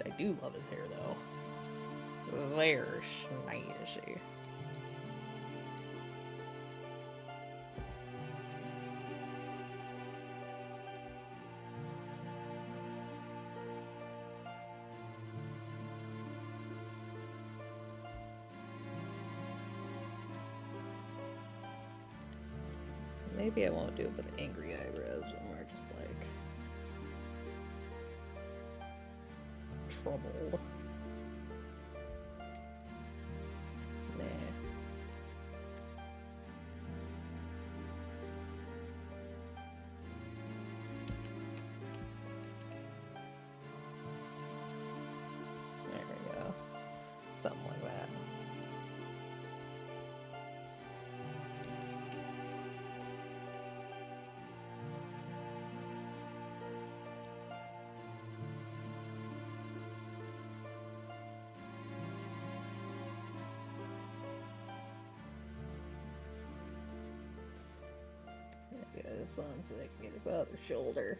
I do love his hair, though. Very snazzy. Maybe I won't do it with angry eyebrows, but more just like troubled. Nah. There we go. Something like that. Yeah, this one so I can get his other shoulder.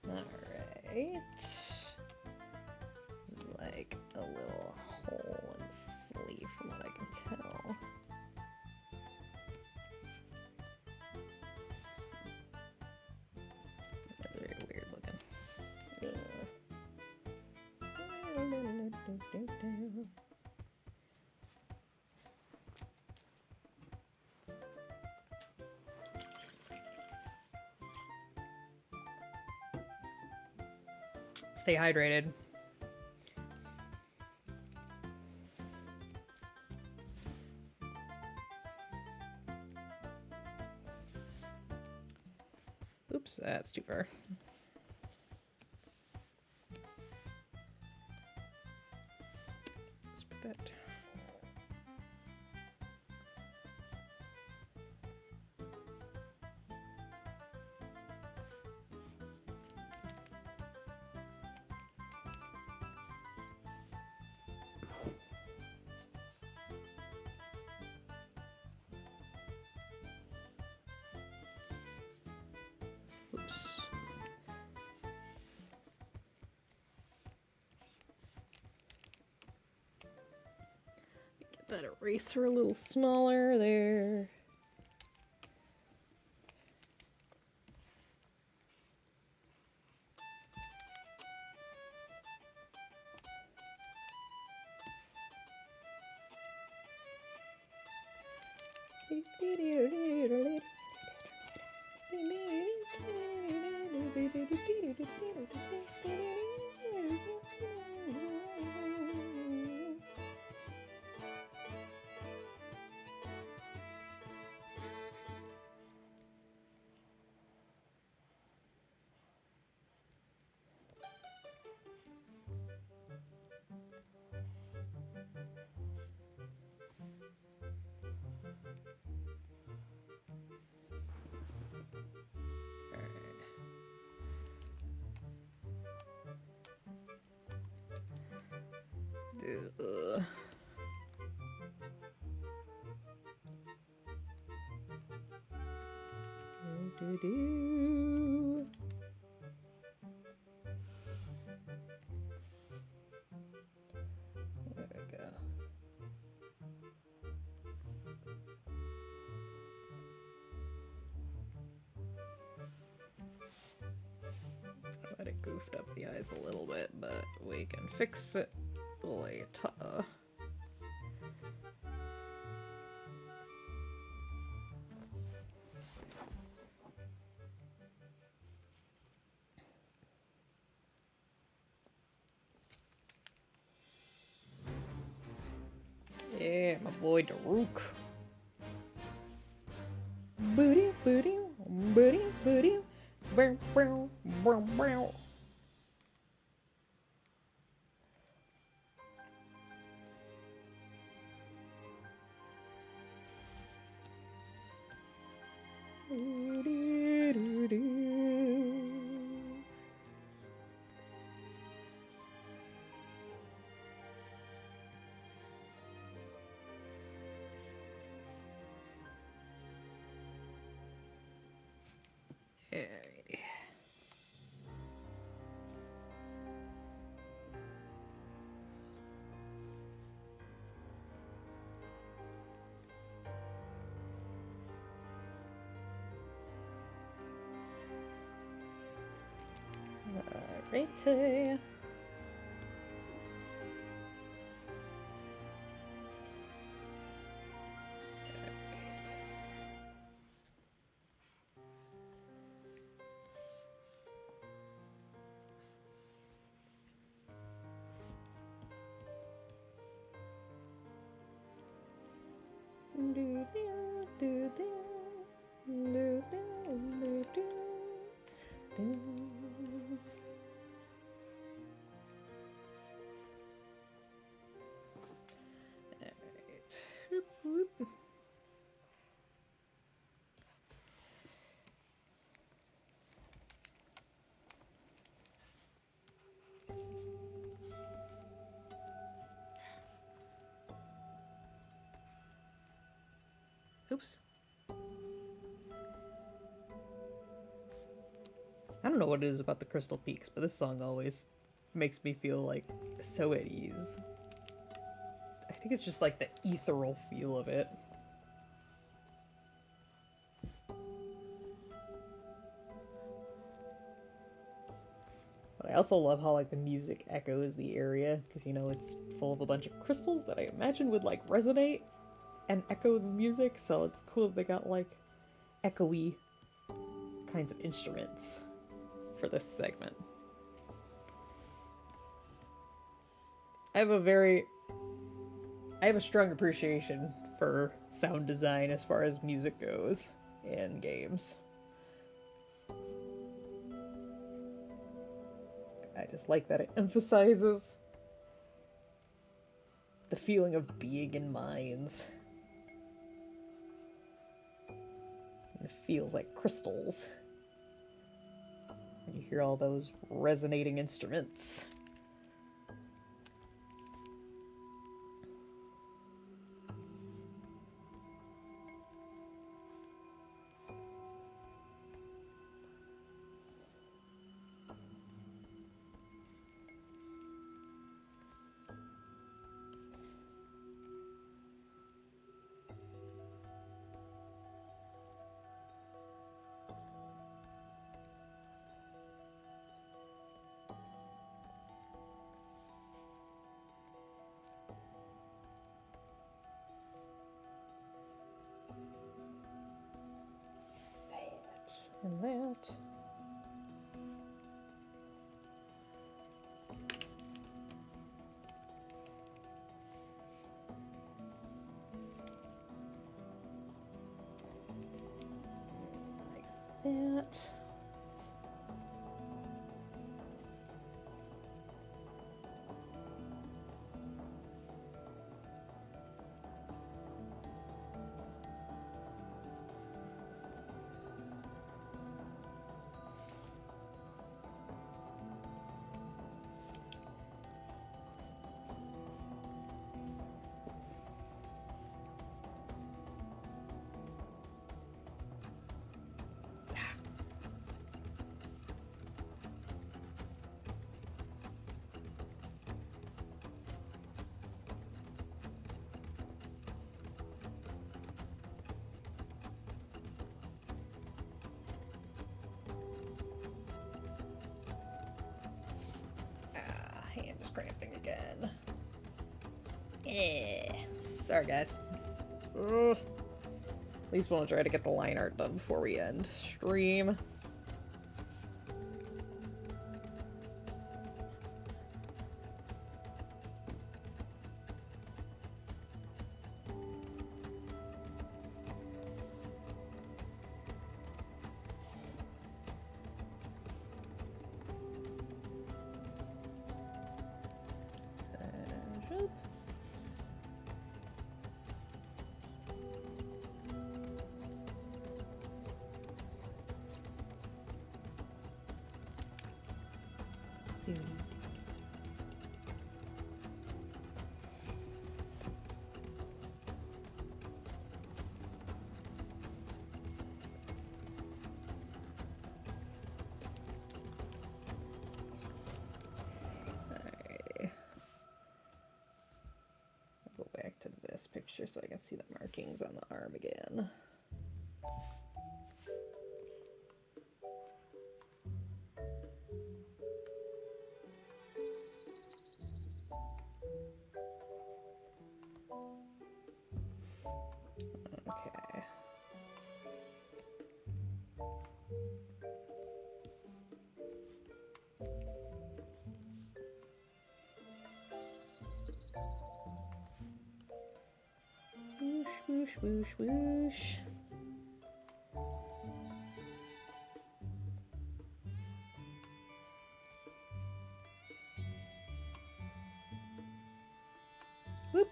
Alright. This is like a little hole in the sleeve from what I can tell. That's very weird looking. Stay hydrated. Oops, that's too far. Let's put that down. Oops. Get that eraser a little smaller there. Ugh. Do-do-do. There we go. But it goofed up the eyes a little bit, but we can fix it later. boy Daruk. Booty, booty, booty, booty. Bow, bow, bow, bow. Alrighty. Alrighty. Oops. I don't know what it is about the Crystal Peaks, but this song always makes me feel like so at ease. I think it's just like the ethereal feel of it. But I also love how like the music echoes the area, because you know it's full of a bunch of crystals that I imagine would like resonate and echo the music, so it's cool that they got like echoey kinds of instruments for this segment. I have a strong appreciation for sound design as far as music goes in games. I just like that it emphasizes the feeling of being in mines. And it feels like crystals. And you hear all those resonating instruments. And that. Like that. Hand is cramping again. Sorry, guys. Ugh. At least we'll try to get the line art done before we end stream. Go back to this picture so I can see the markings on the arm again. Okay. Whoosh, whoosh, whoosh, whoosh. Whoop.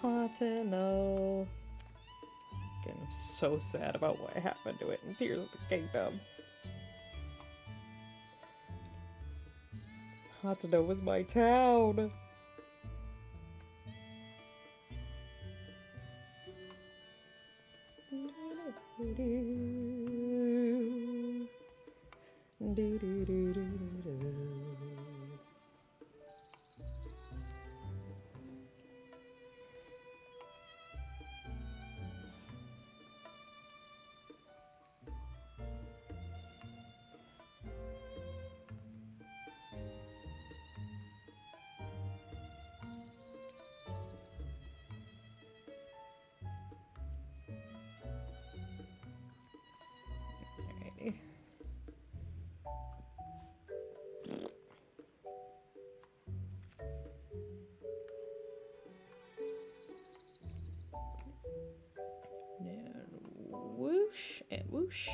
Hot to know. I'm so sad about what happened to it in Tears of the Kingdom. Hatsuno was my town. Alrighty. And whoosh and whoosh.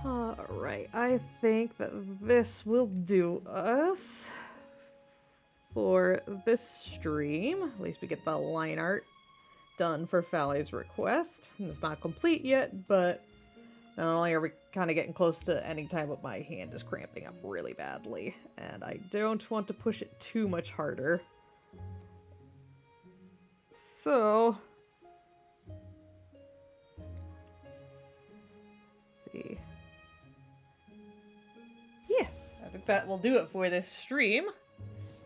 Alright, I think that this will do us for this stream. At least we get the line art done for Fally's request. It's not complete yet, but not only are we kind of getting close to ending time, but my hand is cramping up really badly, and I don't want to push it too much harder. So, let's see. Yeah, I think that will do it for this stream.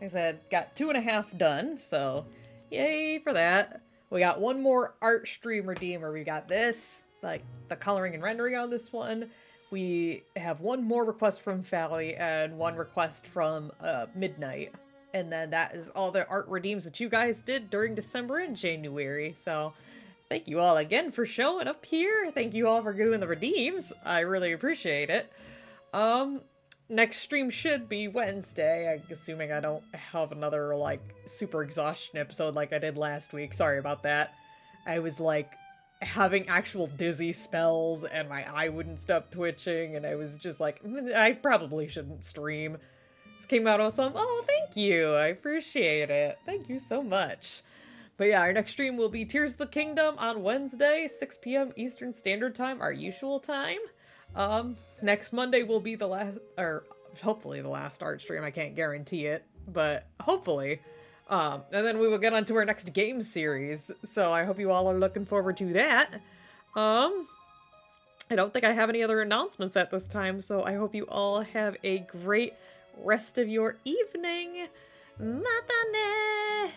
Like I said, got 2.5 done, so yay for that. We got one more art stream redeemer. We got this, like the coloring and rendering on this one. We have one more request from Fally and one request from Midnight. And then that is all the art redeems that you guys did during December and January. So thank you all again for showing up here. Thank you all for doing the redeems. I really appreciate it. Next stream should be Wednesday, I'm assuming I don't have another, like, super exhaustion episode like I did last week. Sorry about that. I was, like, having actual dizzy spells, and my eye wouldn't stop twitching, and I was just like, I probably shouldn't stream. This came out awesome. Oh, thank you. I appreciate it. Thank you so much. But yeah, our next stream will be Tears of the Kingdom on Wednesday, 6 p.m. Eastern Standard Time, our usual time. Next Monday will be the last, or hopefully the last art stream. I can't guarantee it, but hopefully. And then we will get on to our next game series. So I hope you all are looking forward to that. I don't think I have any other announcements at this time, so I hope you all have a great rest of your evening. Matane!